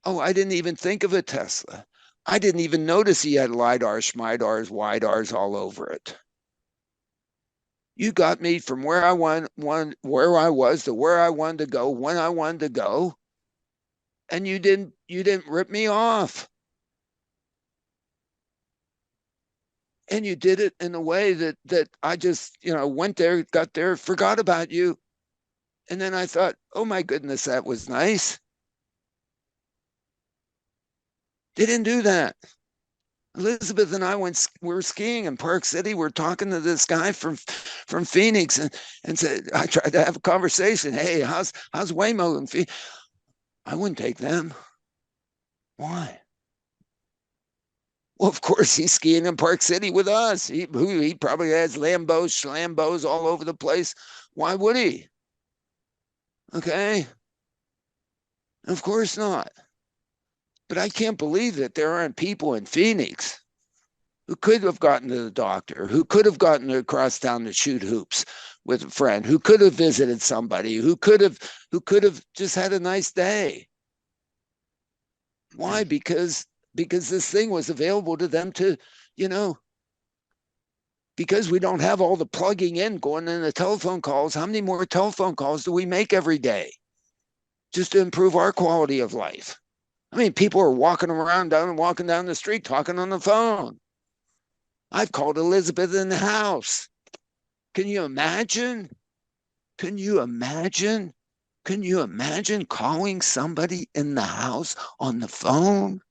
B: Oh, I didn't even think of a Tesla. I didn't even notice he had LiDARs, SMIDARs, WIDARs all over it. You got me from where I where I was to where I wanted to go, when I wanted to go, and you didn't rip me off. And you did it in a way that I just, went there, got there, forgot about you. And then I thought, oh my goodness, that was nice. They didn't do that. Elizabeth and I we were skiing in Park City. We're talking to this guy from Phoenix, and said, I tried to have a conversation. Hey, how's Waymo in Phoenix? I wouldn't take them. Why? Well, of course, he's skiing in Park City with us. He probably has Lambos all over the place. Why would he? Okay. Of course not. But I can't believe that there aren't people in Phoenix who could have gotten to the doctor, who could have gotten across town to shoot hoops with a friend, who could have visited somebody, who could have just had a nice day. Why? Because this thing was available to them to, because we don't have all the plugging in going in the telephone calls. How many more telephone calls do we make every day just to improve our quality of life? I mean, people are walking down the street talking on the phone. I've called Elizabeth in the house. Can you imagine? Can you imagine? Can you imagine calling somebody in the house on the phone?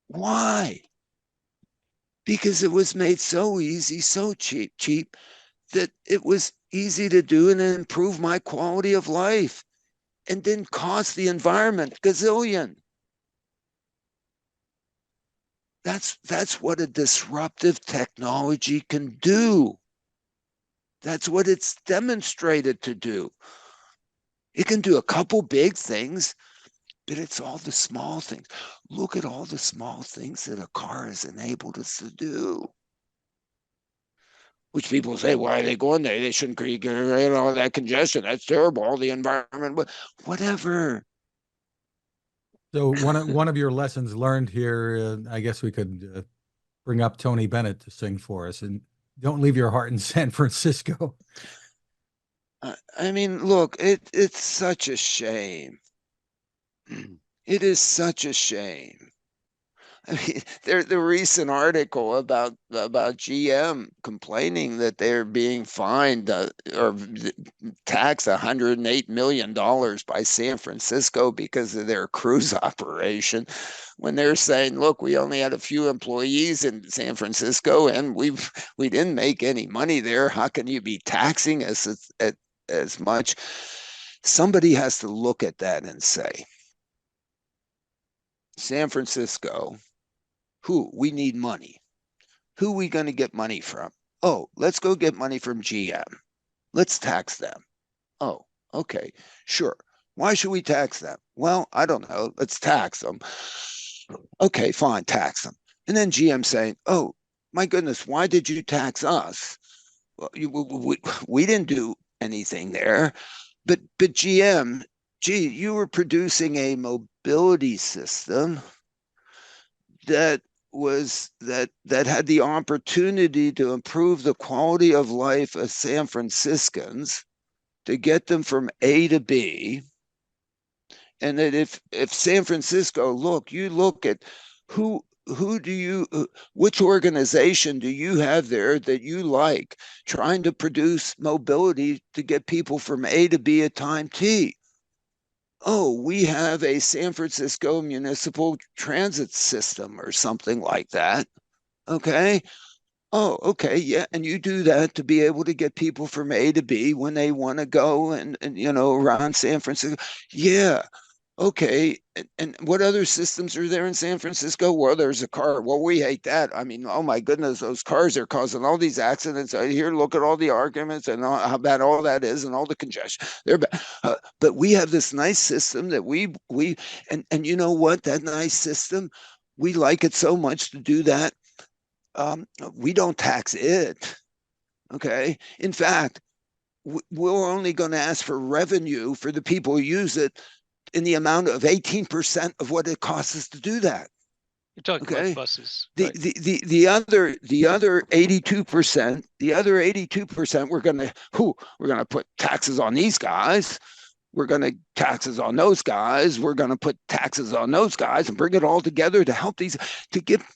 B: Why? Because it was made so easy, so cheap, that it was easy to do and improve my quality of life and didn't cost the environment gazillion. That's what a disruptive technology can do. That's what it's demonstrated to do. It can do a couple big things, but it's all the small things. Look at all the small things that a car has enabled us to do. Which people say, why are they going there? They shouldn't create all that congestion. That's terrible. All the environment, but whatever.
A: So one of your lessons learned here, I guess we could bring up Tony Bennett to sing for us, and don't leave your heart in San Francisco.
B: I mean, look, it's such a shame. It is such a shame. I mean, the recent article about GM complaining that they're being fined or taxed $108 million by San Francisco because of their cruise operation, when they're saying, look, we only had a few employees in San Francisco and we didn't make any money there. How can you be taxing us as much? Somebody has to look at that and say, San Francisco, we need money. Who are we going to get money from? Oh, let's go get money from GM. Let's tax them. Oh, okay, sure. Why should we tax them? Well, I don't know. Let's tax them. Okay, fine, tax them. And then GM saying, oh, my goodness, why did you tax us? Well, we didn't do anything there. But GM, gee, you were producing a mobility system that that had the opportunity to improve the quality of life of San Franciscans, to get them from A to B. And that if San Francisco, you look at who do you which organization do you have there that you like, trying to produce mobility to get people from A to B at time T? Oh, we have a San Francisco municipal transit system or something like that. Okay. Oh, okay. Yeah. And you do that to be able to get people from A to B when they want to go and around San Francisco. Yeah. Okay. And what other systems are there in San Francisco? Well, there's a car. Well, we hate that. I mean, oh my goodness, those cars are causing all these accidents. Here, look at all the arguments and how bad all that is and all the congestion. They're bad. But we have this nice system that and you know what? That nice system, we like it so much to do that. We don't tax it. Okay. In fact, we're only going to ask for revenue for the people who use it in the amount of 18% of what it costs us to do that.
C: You're talking
B: Okay.
C: about buses.
B: The,
C: Right.
B: the other 82%, we're going to put taxes on these guys. We're going to taxes on those guys. We're going to put taxes on those guys and bring it all together to help to give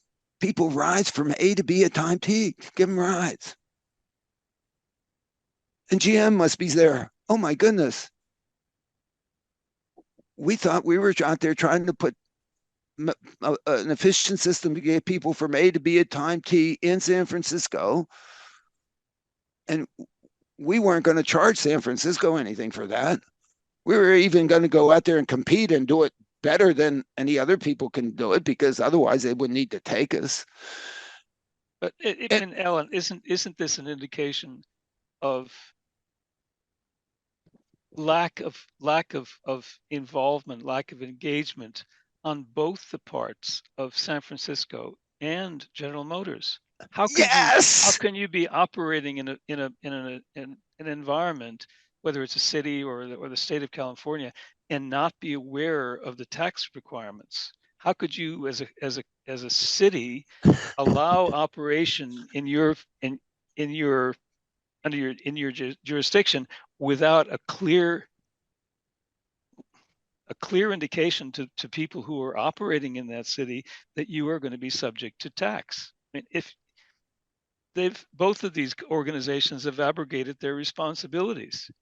B: people rides from A to B at time T. Give them rides. And GM must be there. Oh my goodness. We thought we were out there trying to put an efficient system to get people from A to B at time T in San Francisco. And we weren't going to charge San Francisco anything for that. We were even going to go out there and compete and do it better than any other people can do it, because otherwise they wouldn't need to take us.
C: But Alan, isn't this an indication of lack of involvement, lack of engagement on both the parts of San Francisco and General Motors? How can you be operating in an environment, whether it's a city or the state of California, and not be aware of the tax requirements? How could you, as a city, allow operation in your jurisdiction without a clear indication to people who are operating in that city that you are going to be subject to tax? I mean, if both of these organizations have abrogated their responsibilities. I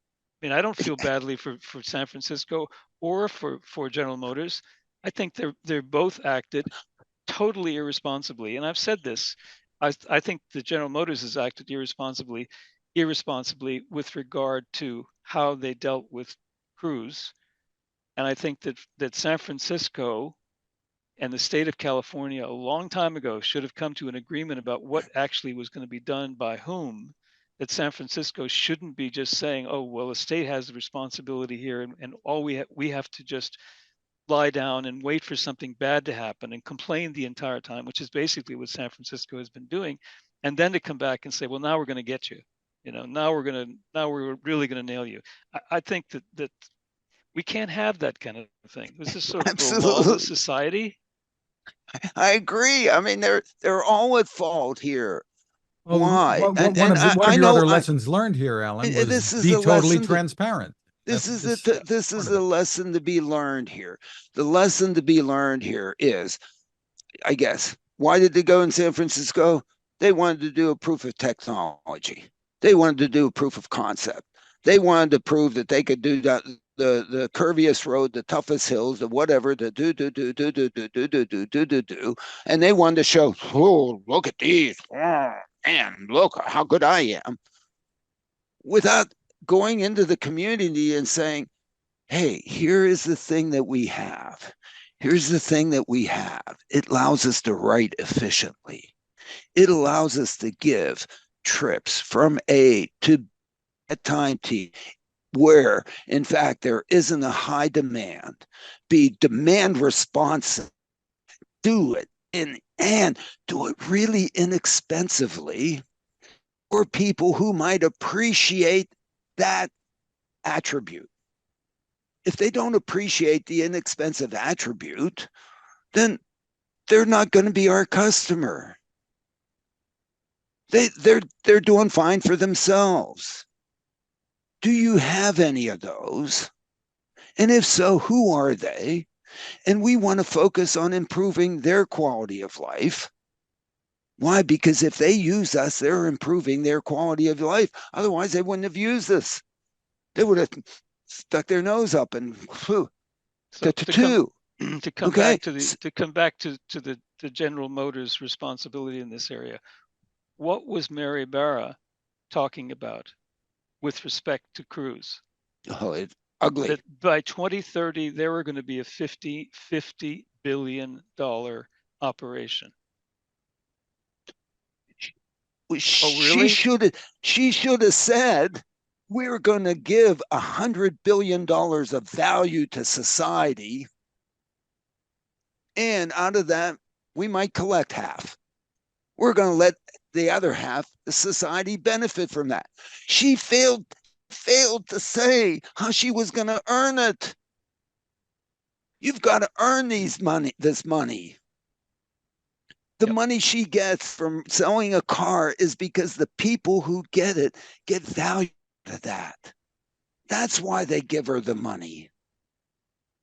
C: mean, I don't feel badly for San Francisco or for General Motors. I think they're both acted totally irresponsibly. And I've said this. I think that General Motors has acted irresponsibly with regard to how they dealt with Cruz. And I think that San Francisco and the state of California a long time ago should have come to an agreement about what actually was going to be done by whom. That San Francisco shouldn't be just saying, oh, well, the state has the responsibility here, and all we have to just lie down and wait for something bad to happen and complain the entire time, which is basically what San Francisco has been doing. And then to come back and say, well, now we're going to get you. Now we're really going to nail you. I think that we can't have that kind of thing. This is sort of a lawless society.
B: I agree. I mean, they're all at fault here.
A: Well,
B: Why?
A: one of your other lessons learned here, Alan, was
B: this is
A: be
B: a
A: totally
B: lesson
A: transparent.
B: This is a lesson to be learned here. The lesson to be learned here is, I guess, why did they go in San Francisco? They wanted to do a proof of technology. They wanted to do a proof of concept. They wanted to prove that they could do that, the curviest road, the toughest hills, the whatever, the do, and they wanted to show, oh, look at these, oh, man, look how good I am, without going into the community and saying, hey, here is the thing that we have. Here's the thing that we have. It allows us to write efficiently. It allows us to give trips from A to B at time T, where in fact there isn't a high demand. Be demand responsive. Do it and do it really inexpensively for people who might appreciate that attribute. If they don't appreciate the inexpensive attribute, then they're not going to be our customer. They're doing fine for themselves. Do you have any of those? And if so, who are they? And we want to focus on improving their quality of life. Why? Because if they use us, they're improving their quality of life. Otherwise, they wouldn't have used us. They would have stuck their nose up and whew,
C: So
B: two.
C: to come
B: Okay.
C: back to the General Motors responsibility in this area, what was Mary Barra talking about with respect to Cruise?
B: Oh, it's ugly.
C: That by 2030 they were going to be a $50 billion operation. Really?
B: She should have said, we're going to give $100 billion of value to society, and out of that we might collect half. We're going to let the other half, the society, benefit from that. She failed to say how she was going to earn it. You've got to earn this money. The money she gets from selling a car is because the people who get it get value to that. That's why they give her the money.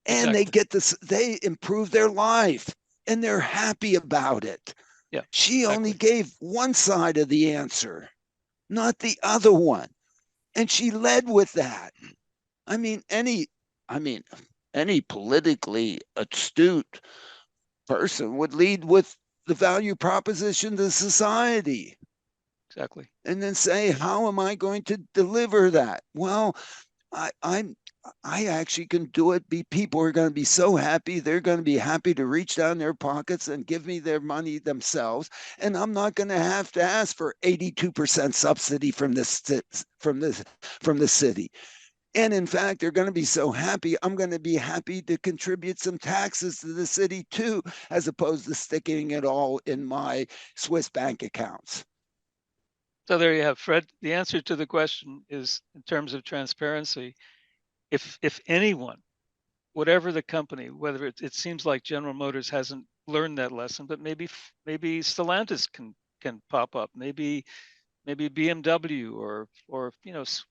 B: And
C: Exactly.
B: they get this, they improve their life and they're happy about it.
C: Yeah.
B: She only gave one side of the answer, not the other one. And she led with that. I mean, any politically astute person would lead with the value proposition to society.
C: Exactly.
B: And then say, how am I going to deliver that? Well, I actually can do it. People are going to be so happy. They're going to be happy to reach down their pockets and give me their money themselves. And I'm not going to have to ask for 82% subsidy from the city. And in fact, they're going to be so happy. I'm going to be happy to contribute some taxes to the city too, as opposed to sticking it all in my Swiss bank accounts.
C: So there you have, Fred. The answer to the question is, in terms of transparency, if anyone, whatever the company, whether it seems like General Motors hasn't learned that lesson, but maybe Stellantis can pop up, maybe BMW or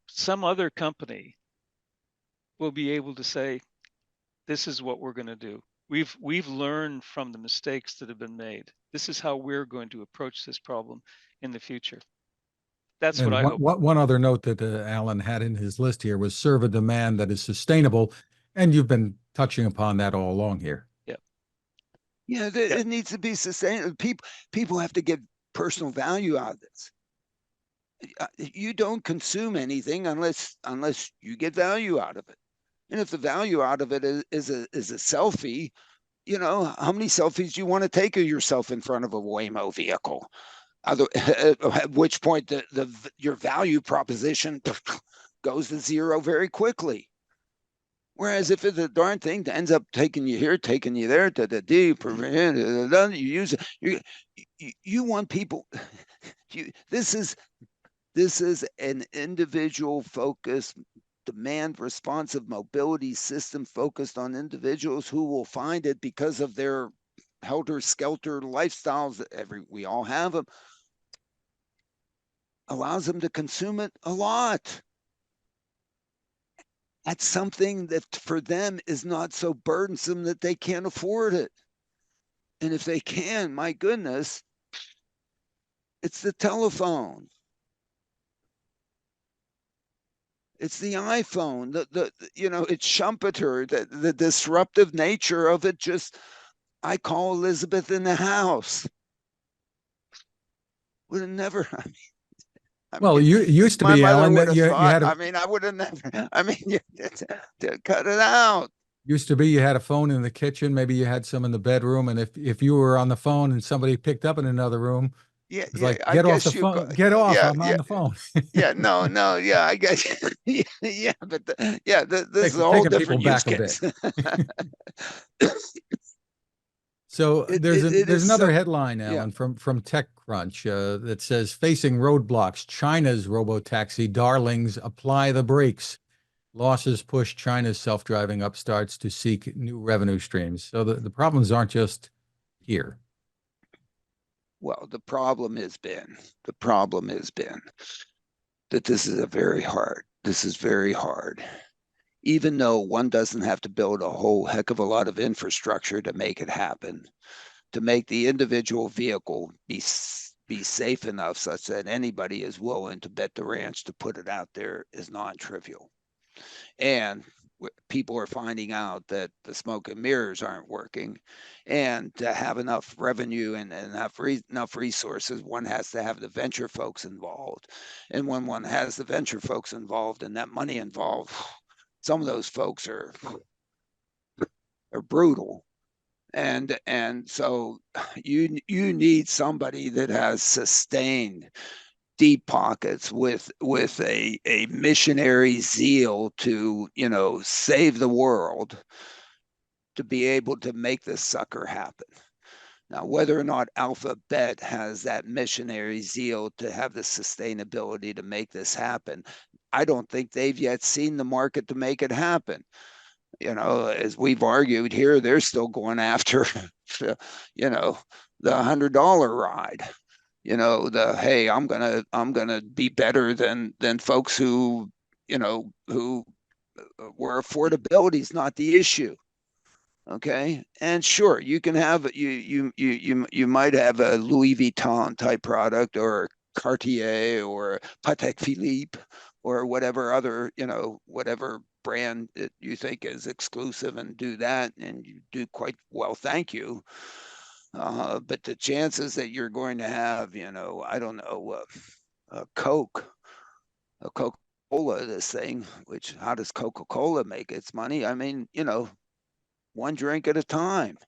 C: some other company will be able to say, this is what we're going to do. We've learned from the mistakes that have been made. This is how we're going to approach this problem in the future. That's what I hope.
A: One other note that Alan had in his list here was serve a demand that is sustainable. And you've been touching upon that all along here.
B: Yeah, it needs to be sustainable. People have to get personal value out of this. You don't consume anything unless you get value out of it. And if the value out of it is a selfie, how many selfies do you want to take of yourself in front of a Waymo vehicle? At which point your value proposition goes to zero very quickly. Whereas if it's a darn thing that ends up taking you here, taking you there, you use it. You want people. This is an individual focused, demand responsive mobility system focused on individuals who will find it because of their helter-skelter lifestyles. We all have them. Allows them to consume it a lot. That's something that for them is not so burdensome that they can't afford it. And if they can, my goodness, it's the telephone. It's the iPhone. It's Schumpeter, the disruptive nature of it. Just, I call Elizabeth in the house. Would have never.
A: Well, you used to be, Alan, that you had.
B: I would have never. Cut it out.
A: Used to be you had a phone in the kitchen. Maybe you had some in the bedroom, and if you were on the phone and somebody picked up in another room, it's like, get off the phone. Get off! I'm on the phone.
B: I guess. But this is a whole different use case.
A: So
B: It
A: there's
B: is
A: another
B: so,
A: headline,
B: yeah.
A: Alan, from TechCrunch that says facing roadblocks, China's robotaxi darlings apply the brakes. Losses push China's self-driving upstarts to seek new revenue streams. So the problems aren't just here.
B: Well, the problem has been that this is very hard. Even though one doesn't have to build a whole heck of a lot of infrastructure to make it happen, to make the individual vehicle be safe enough such that anybody is willing to bet the ranch to put it out there is non-trivial. And people are finding out that the smoke and mirrors aren't working, and to have enough revenue and enough resources, one has to have the venture folks involved. And when one has the venture folks involved and that money involved, some of those folks are brutal. And so you need somebody that has sustained deep pockets with a missionary zeal to, save the world, to be able to make this sucker happen. Now, whether or not Alphabet has that missionary zeal to have the sustainability to make this happen, I don't think they've yet seen the market to make it happen. As we've argued here, they're still going after, the $100 ride. Hey, I'm gonna be better than folks who, where affordability is not the issue. Okay, and sure, you can have you might have a Louis Vuitton type product, or Cartier, or Patek Philippe, or whatever other, whatever brand that you think is exclusive, and do that, and you do quite well, thank you. But the chances that you're going to have, I don't know, a Coca-Cola, this thing, which, how does Coca-Cola make its money? I mean, one drink at a time.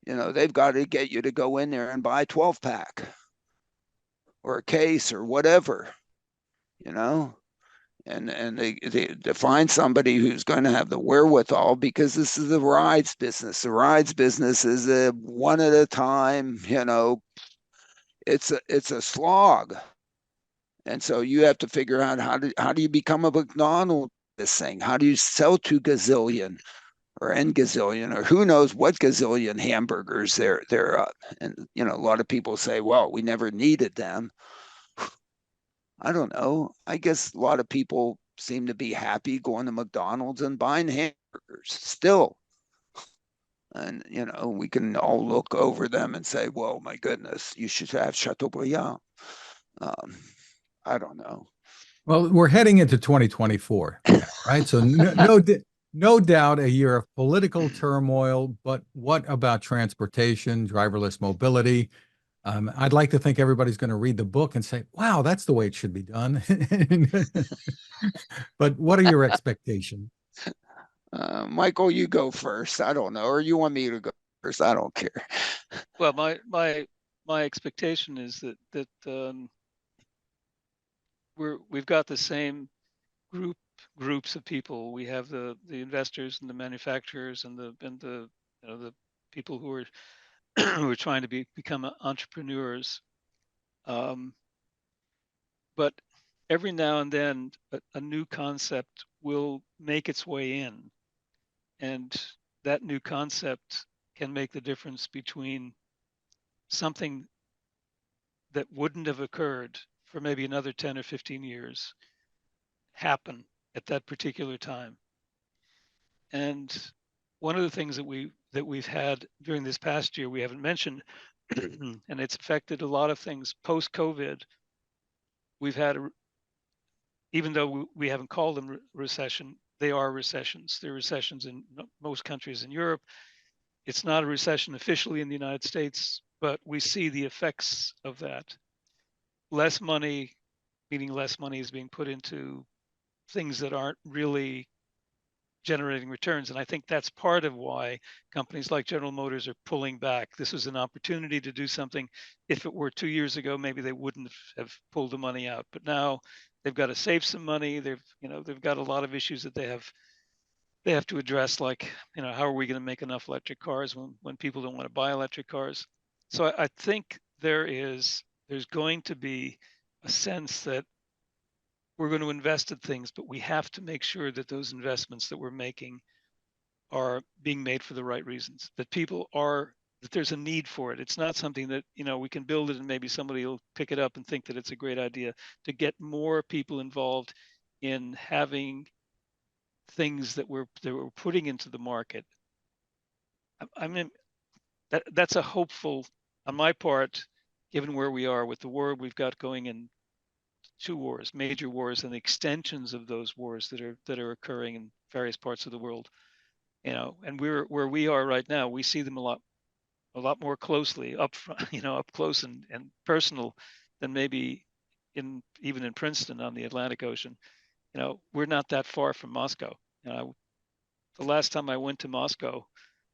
B: They've got to get you to go in there and buy a 12 pack or a case or whatever, and they to find somebody who's going to have the wherewithal, because this is the rides business. The rides business is a one at a time, it's a slog. And so you have to figure out how do you become a McDonald's this thing? How do you sell 2 gazillion or n gazillion, or who knows what gazillion hamburgers they're up? And a lot of people say, well, we never needed them. I don't know. I guess a lot of people seem to be happy going to McDonald's and buying hamburgers still. And we can all look over them and say, well, my goodness, you should have Chateaubriand. I don't know.
A: Well, we're heading into 2024, right? So no doubt a year of political turmoil, but what about transportation, driverless mobility? I'd like to think everybody's going to read the book and say, wow, that's the way it should be done. But what are your expectations?
B: Michael, you go first. I don't know. Or you want me to go first? I don't care.
C: Well, my expectation is that we've got the same groups of people. We have the investors and the manufacturers and the the people who are who are trying to become entrepreneurs. But every now and then, a new concept will make its way in, and that new concept can make the difference between something that wouldn't have occurred for maybe another 10 or 15 years happen at that particular time. And one of the things that we've had during this past year we haven't mentioned, and it's affected a lot of things post COVID. We've had even though we haven't called them recession, they are recessions. They're recessions in most countries in Europe. It's not a recession officially in the United States, but we see the effects of that. Less money, meaning less money is being put into things that aren't really generating returns. And I think that's part of why companies like General Motors are pulling back. This was an opportunity to do something. If it were 2 years ago, maybe they wouldn't have pulled the money out. But now they've got to save some money. They've got a lot of issues that they have they have to address, like, how are we going to make enough electric cars when people don't want to buy electric cars? So I think there's going to be a sense that we're going to invest in things, but we have to make sure that those investments that we're making are being made for the right reasons, that there's a need for it. It's not something that, we can build it and maybe somebody will pick it up and think that it's a great idea. To get more people involved in having things that we're putting into the market. I mean, that's a hopeful on my part, given where we are with the war we've got going in, two wars, major wars, and the extensions of those wars that are occurring in various parts of the world. And where we are right now, we see them a lot more closely up front, up close and personal than maybe even in Princeton on the Atlantic Ocean. We're not that far from Moscow. The last time I went to Moscow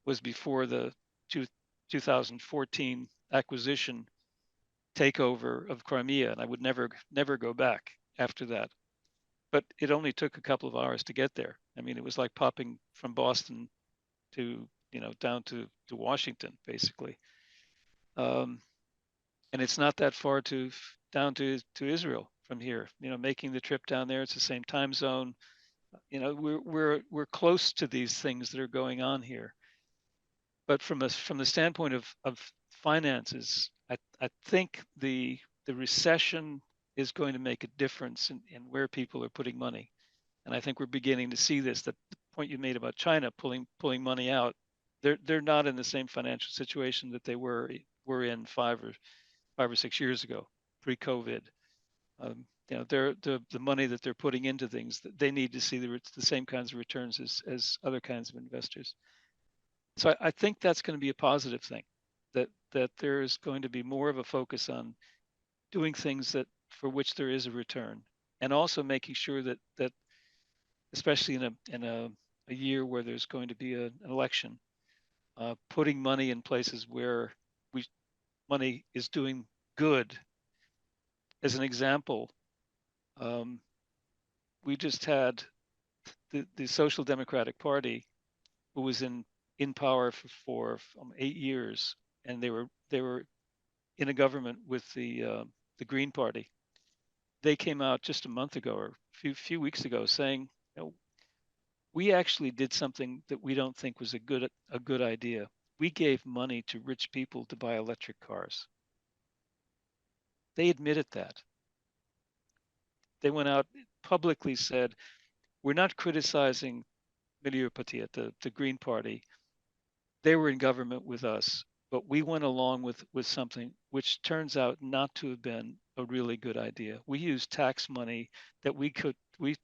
C: was before the 2014 acquisition takeover of Crimea, and I would never go back after that. But it only took a couple of hours to get there. I mean, it was like popping from Boston to down to Washington, basically. And it's not that far down to Israel from here. Making the trip down there, it's the same time zone. We're close to these things that are going on here. But from the standpoint of finances, I think the recession is going to make a difference in where people are putting money. And I think we're beginning to see this. That the point you made about China pulling money out, they're not in the same financial situation that they were in 5 or 6 years ago, pre-COVID. They're the money that they're putting into things, that they need to see the same kinds of returns as other kinds of investors. So I think that's going to be a positive thing, that there is going to be more of a focus on doing things that for which there is a return, and also making sure that especially in a year where there's going to be an election, putting money in places where money is doing good. As an example, we just had the Social Democratic Party, who was in power for 8 years, and they were in a government with the Green Party. They came out just a month ago or few weeks ago saying, we actually did something that we don't think was a good idea. We gave money to rich people to buy electric cars. They admitted that. They went out publicly, said, we're not criticizing Milieu Petit, the Green Party. They were in government with us, but we went along with something which turns out not to have been a really good idea. We used tax money that we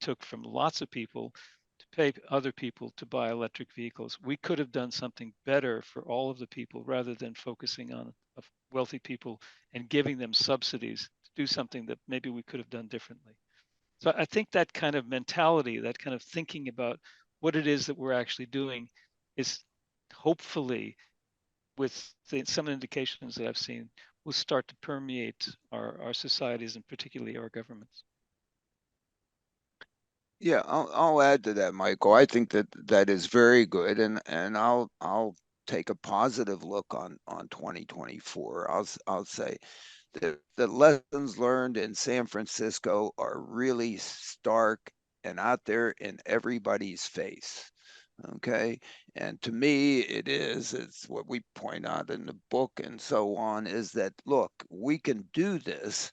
C: took from lots of people to pay other people to buy electric vehicles. We could have done something better for all of the people rather than focusing on wealthy people and giving them subsidies to do something that maybe we could have done differently. So I think that kind of mentality, that kind of thinking about what it is that we're actually doing, is hopefully, with some indications that I've seen, will start to permeate our societies and particularly our governments.
B: Yeah, I'll add to that, Michael. I think that is very good, and I'll take a positive look on 2024. I'll say the lessons learned in San Francisco are really stark and out there in everybody's face. Okay. And to me, it's what we point out in the book and so on, is that, look, we can do this,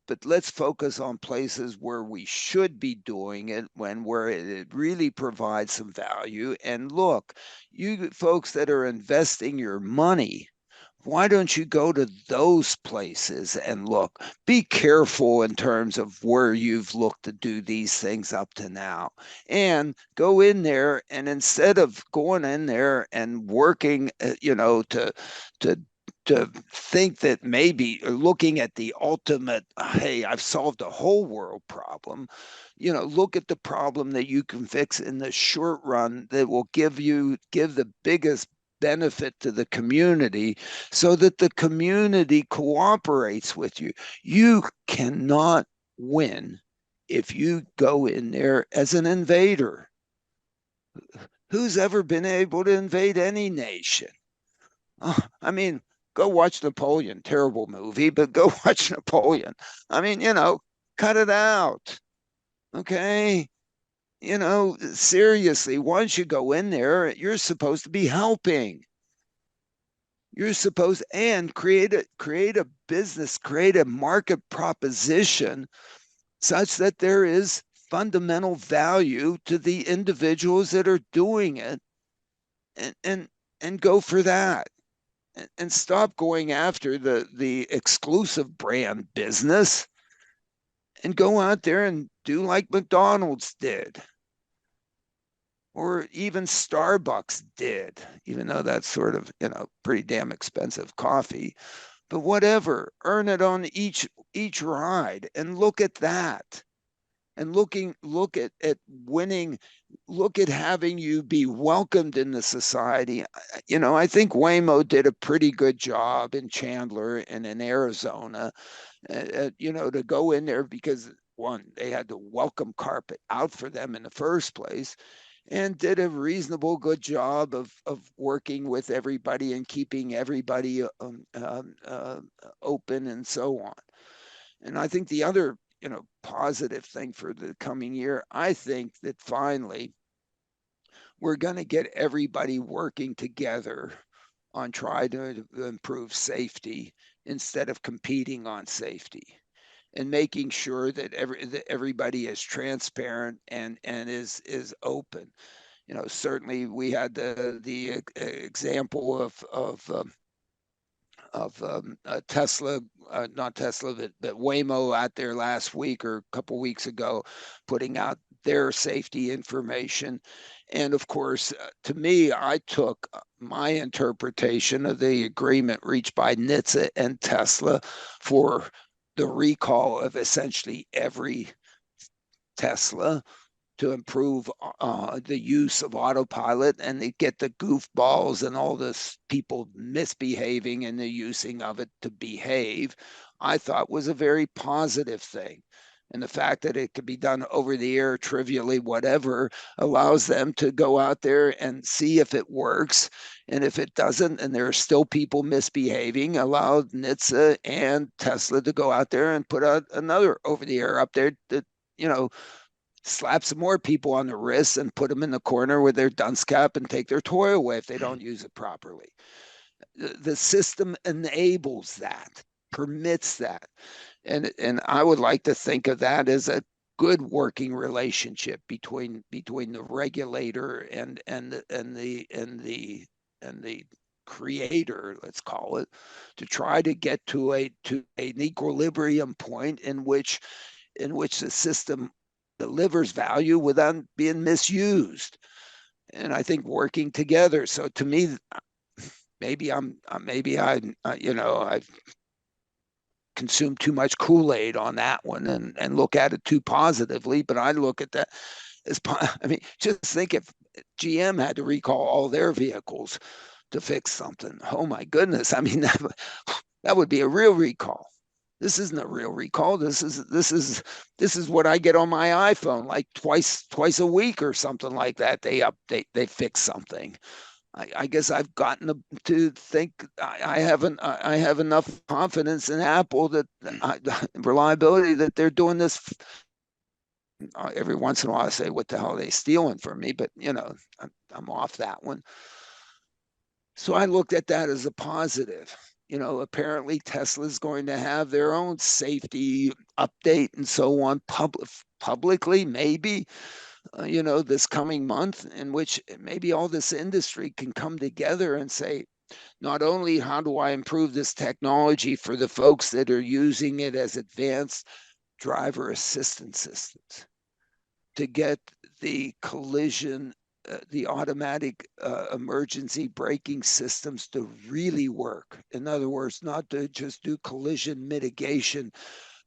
B: but let's focus on places where we should be doing it, where it really provides some value. And look, you folks that are investing your money, why don't you go to those places and look? Be careful in terms of where you've looked to do these things up to now. And go in there, and instead of going in there and working, to think that maybe looking at the ultimate, hey, I've solved a whole world problem, look at the problem that you can fix in the short run that will give the biggest benefit to the community, so that the community cooperates with you. You cannot win if you go in there as an invader. Who's ever been able to invade any nation? I mean, go watch Napoleon. Terrible movie, but go watch Napoleon. I mean, cut it out. Okay. Seriously, once you go in there, you're supposed to be helping. You're supposed and create a business, create a market proposition such that there is fundamental value to the individuals that are doing it, and go for that, and stop going after the exclusive brand business, and go out there and do like McDonald's did, or even Starbucks did, even though that's sort of, pretty damn expensive coffee. But whatever, earn it on each ride, and look at that. And look at winning, look at having you be welcomed in the society. I think Waymo did a pretty good job in Chandler and in Arizona, to go in there, because one, they had the welcome carpet out for them in the first place, and did a reasonable good job of working with everybody and keeping everybody open and so on. And I think the other, positive thing for the coming year, I think that finally we're going to get everybody working together on trying to improve safety instead of competing on safety, and making sure that everybody is transparent and is open. Certainly we had the example of Tesla, not Tesla, but Waymo out there last week or a couple weeks ago, putting out their safety information. And of course, to me, I took my interpretation of the agreement reached by NHTSA and Tesla for the recall of essentially every Tesla, to improve the use of autopilot, and they get the goofballs and all this people misbehaving and the using of it to behave, I thought was a very positive thing. And the fact that it could be done over the air, trivially, whatever, allows them to go out there and see if it works. And if it doesn't, and there are still people misbehaving, allow NHTSA and Tesla to go out there and put out another over the air up there that, slap some more people on the wrists and put them in the corner with their dunce cap and take their toy away if they don't use it properly. The system enables that, permits that. And I would like to think of that as a good working relationship between the regulator and the creator, let's call it, to try to get to an equilibrium point in which the system delivers value without being misused. And I think working together. So to me, maybe I've consumed too much Kool-Aid on that one, and look at it too positively. But I look at that as, I mean, just think if GM had to recall all their vehicles to fix something. Oh my goodness. I mean, that would be a real recall. This isn't a real recall. This is what I get on my iPhone, like twice a week or something like that. They update, they fix something. I guess I've gotten to think I have enough confidence in Apple that reliability, that they're doing this. Every once in a while I say, what the hell are they stealing from me? But I'm off that one. So I looked at that as a positive. Apparently Tesla's going to have their own safety update and so on, publicly, maybe, this coming month, in which maybe all this industry can come together and say, not only how do I improve this technology for the folks that are using it as advanced driver assistance systems to get the collision, the automatic emergency braking systems to really work. In other words, not to just do collision mitigation,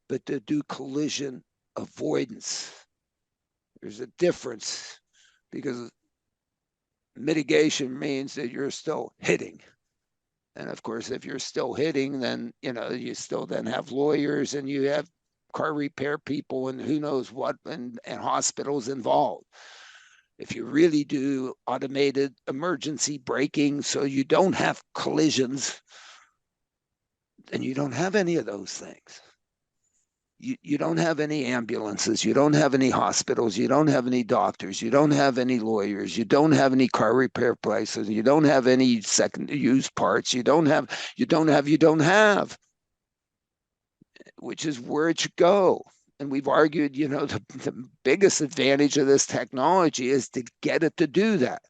B: but to do collision avoidance. There's a difference, because mitigation means that you're still hitting. And of course, if you're still hitting, then, you still then have lawyers, and you have car repair people and who knows what, and hospitals involved. if you really do automated emergency braking so you don't have collisions, then you don't have any of those things. You don't have any ambulances, you don't have any hospitals, you don't have any doctors, you don't have any lawyers, you don't have any car repair places, you don't have any second use parts, you don't have, which is where it should go. And we've argued, the biggest advantage of this technology is to get it to do that.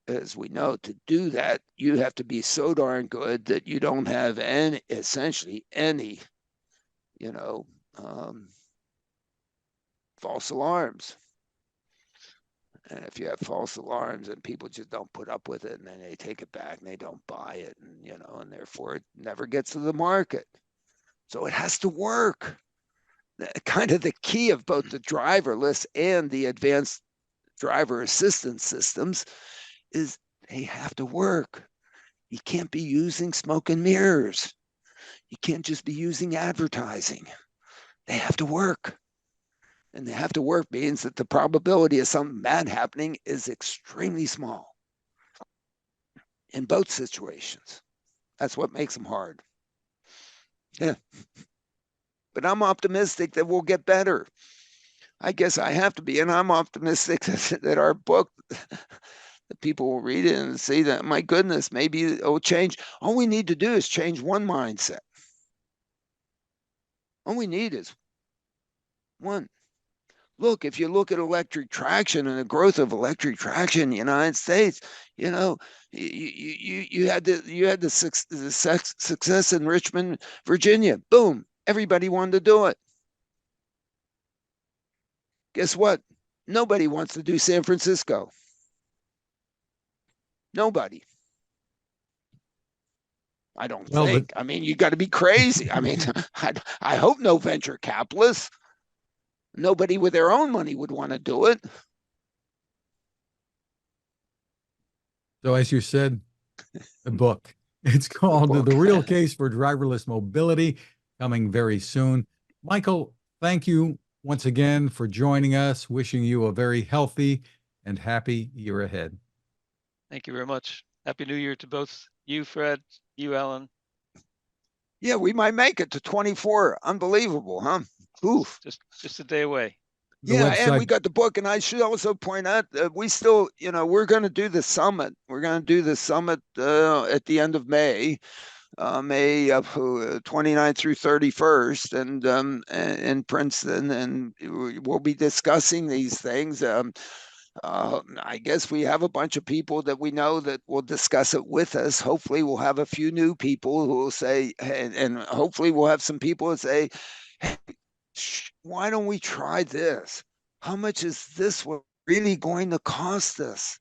B: As we know, to do that, you have to be so darn good that you don't have essentially any false alarms. And if you have false alarms and people just don't put up with it, and then they take it back and they don't buy it, and therefore it never gets to the market. So it has to work. Kind of the key of both the driverless and the advanced driver assistance systems is they have to work. You can't be using smoke and mirrors. You can't just be using advertising. They have to work. And they have to work means that the probability of something bad happening is extremely small in both situations. That's what makes them hard. Yeah. But I'm optimistic that we'll get better. I guess I have to be, and I'm optimistic that our book, that people will read it and say that, my goodness, maybe it'll change. All we need to do is change one mindset. All we need is one. Look, if you look at electric traction and the growth of electric traction in the United States, you had the success in Richmond, Virginia. Boom, everybody wanted to do it. Guess what? Nobody wants to do San Francisco. Nobody. I don't think. I mean, you got to be crazy. I mean, I hope no venture capitalists. Nobody with their own money would want to do it.
A: So as you said, the book, it's called The Real Case for Driverless Mobility, coming very soon. Michael, thank you once again for joining us. Wishing you a very healthy and happy year ahead.
C: Thank you very much. Happy New Year to both you, Fred, you, Alan.
B: Yeah, we might make it to 24. Unbelievable, huh? Oof.
C: Just a day away.
B: Yeah, and we got the book, and I should also point out that we still, we're going to do the summit. We're going to do the summit at the end of May, May 29th through 31st, and in Princeton, and we'll be discussing these things. I guess we have a bunch of people that we know that will discuss it with us. Hopefully, we'll have a few new people who will say, and hopefully, we'll have some people that say, hey, why don't we try this? How much is this really going to cost us?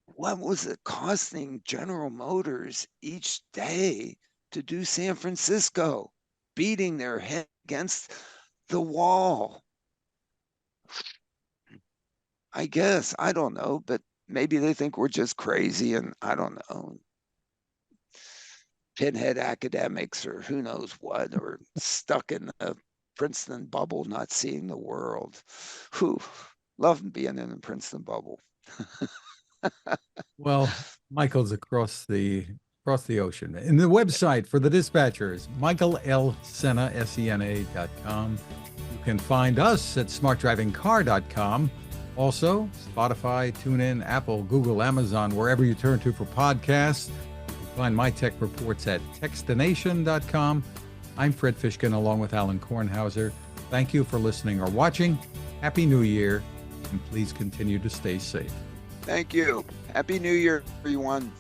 B: What was it costing General Motors each day to do San Francisco, beating their head against the wall? I guess, I don't know, but maybe they think we're just crazy, and I don't know. Pinhead academics or who knows what, or stuck in the Princeton bubble, not seeing the world. Whew, love being in the Princeton bubble.
A: Well, Michael's across the ocean. And the website for the Dispatchers, michaellsena.com. You can find us at smartdrivingcar.com. Also, Spotify, TuneIn, Apple, Google, Amazon, wherever you turn to for podcasts. You can find my tech reports at techstination.com. I'm Fred Fishkin, along with Alan Kornhauser. Thank you for listening or watching. Happy New Year, and please continue to stay safe.
B: Thank you. Happy New Year, everyone.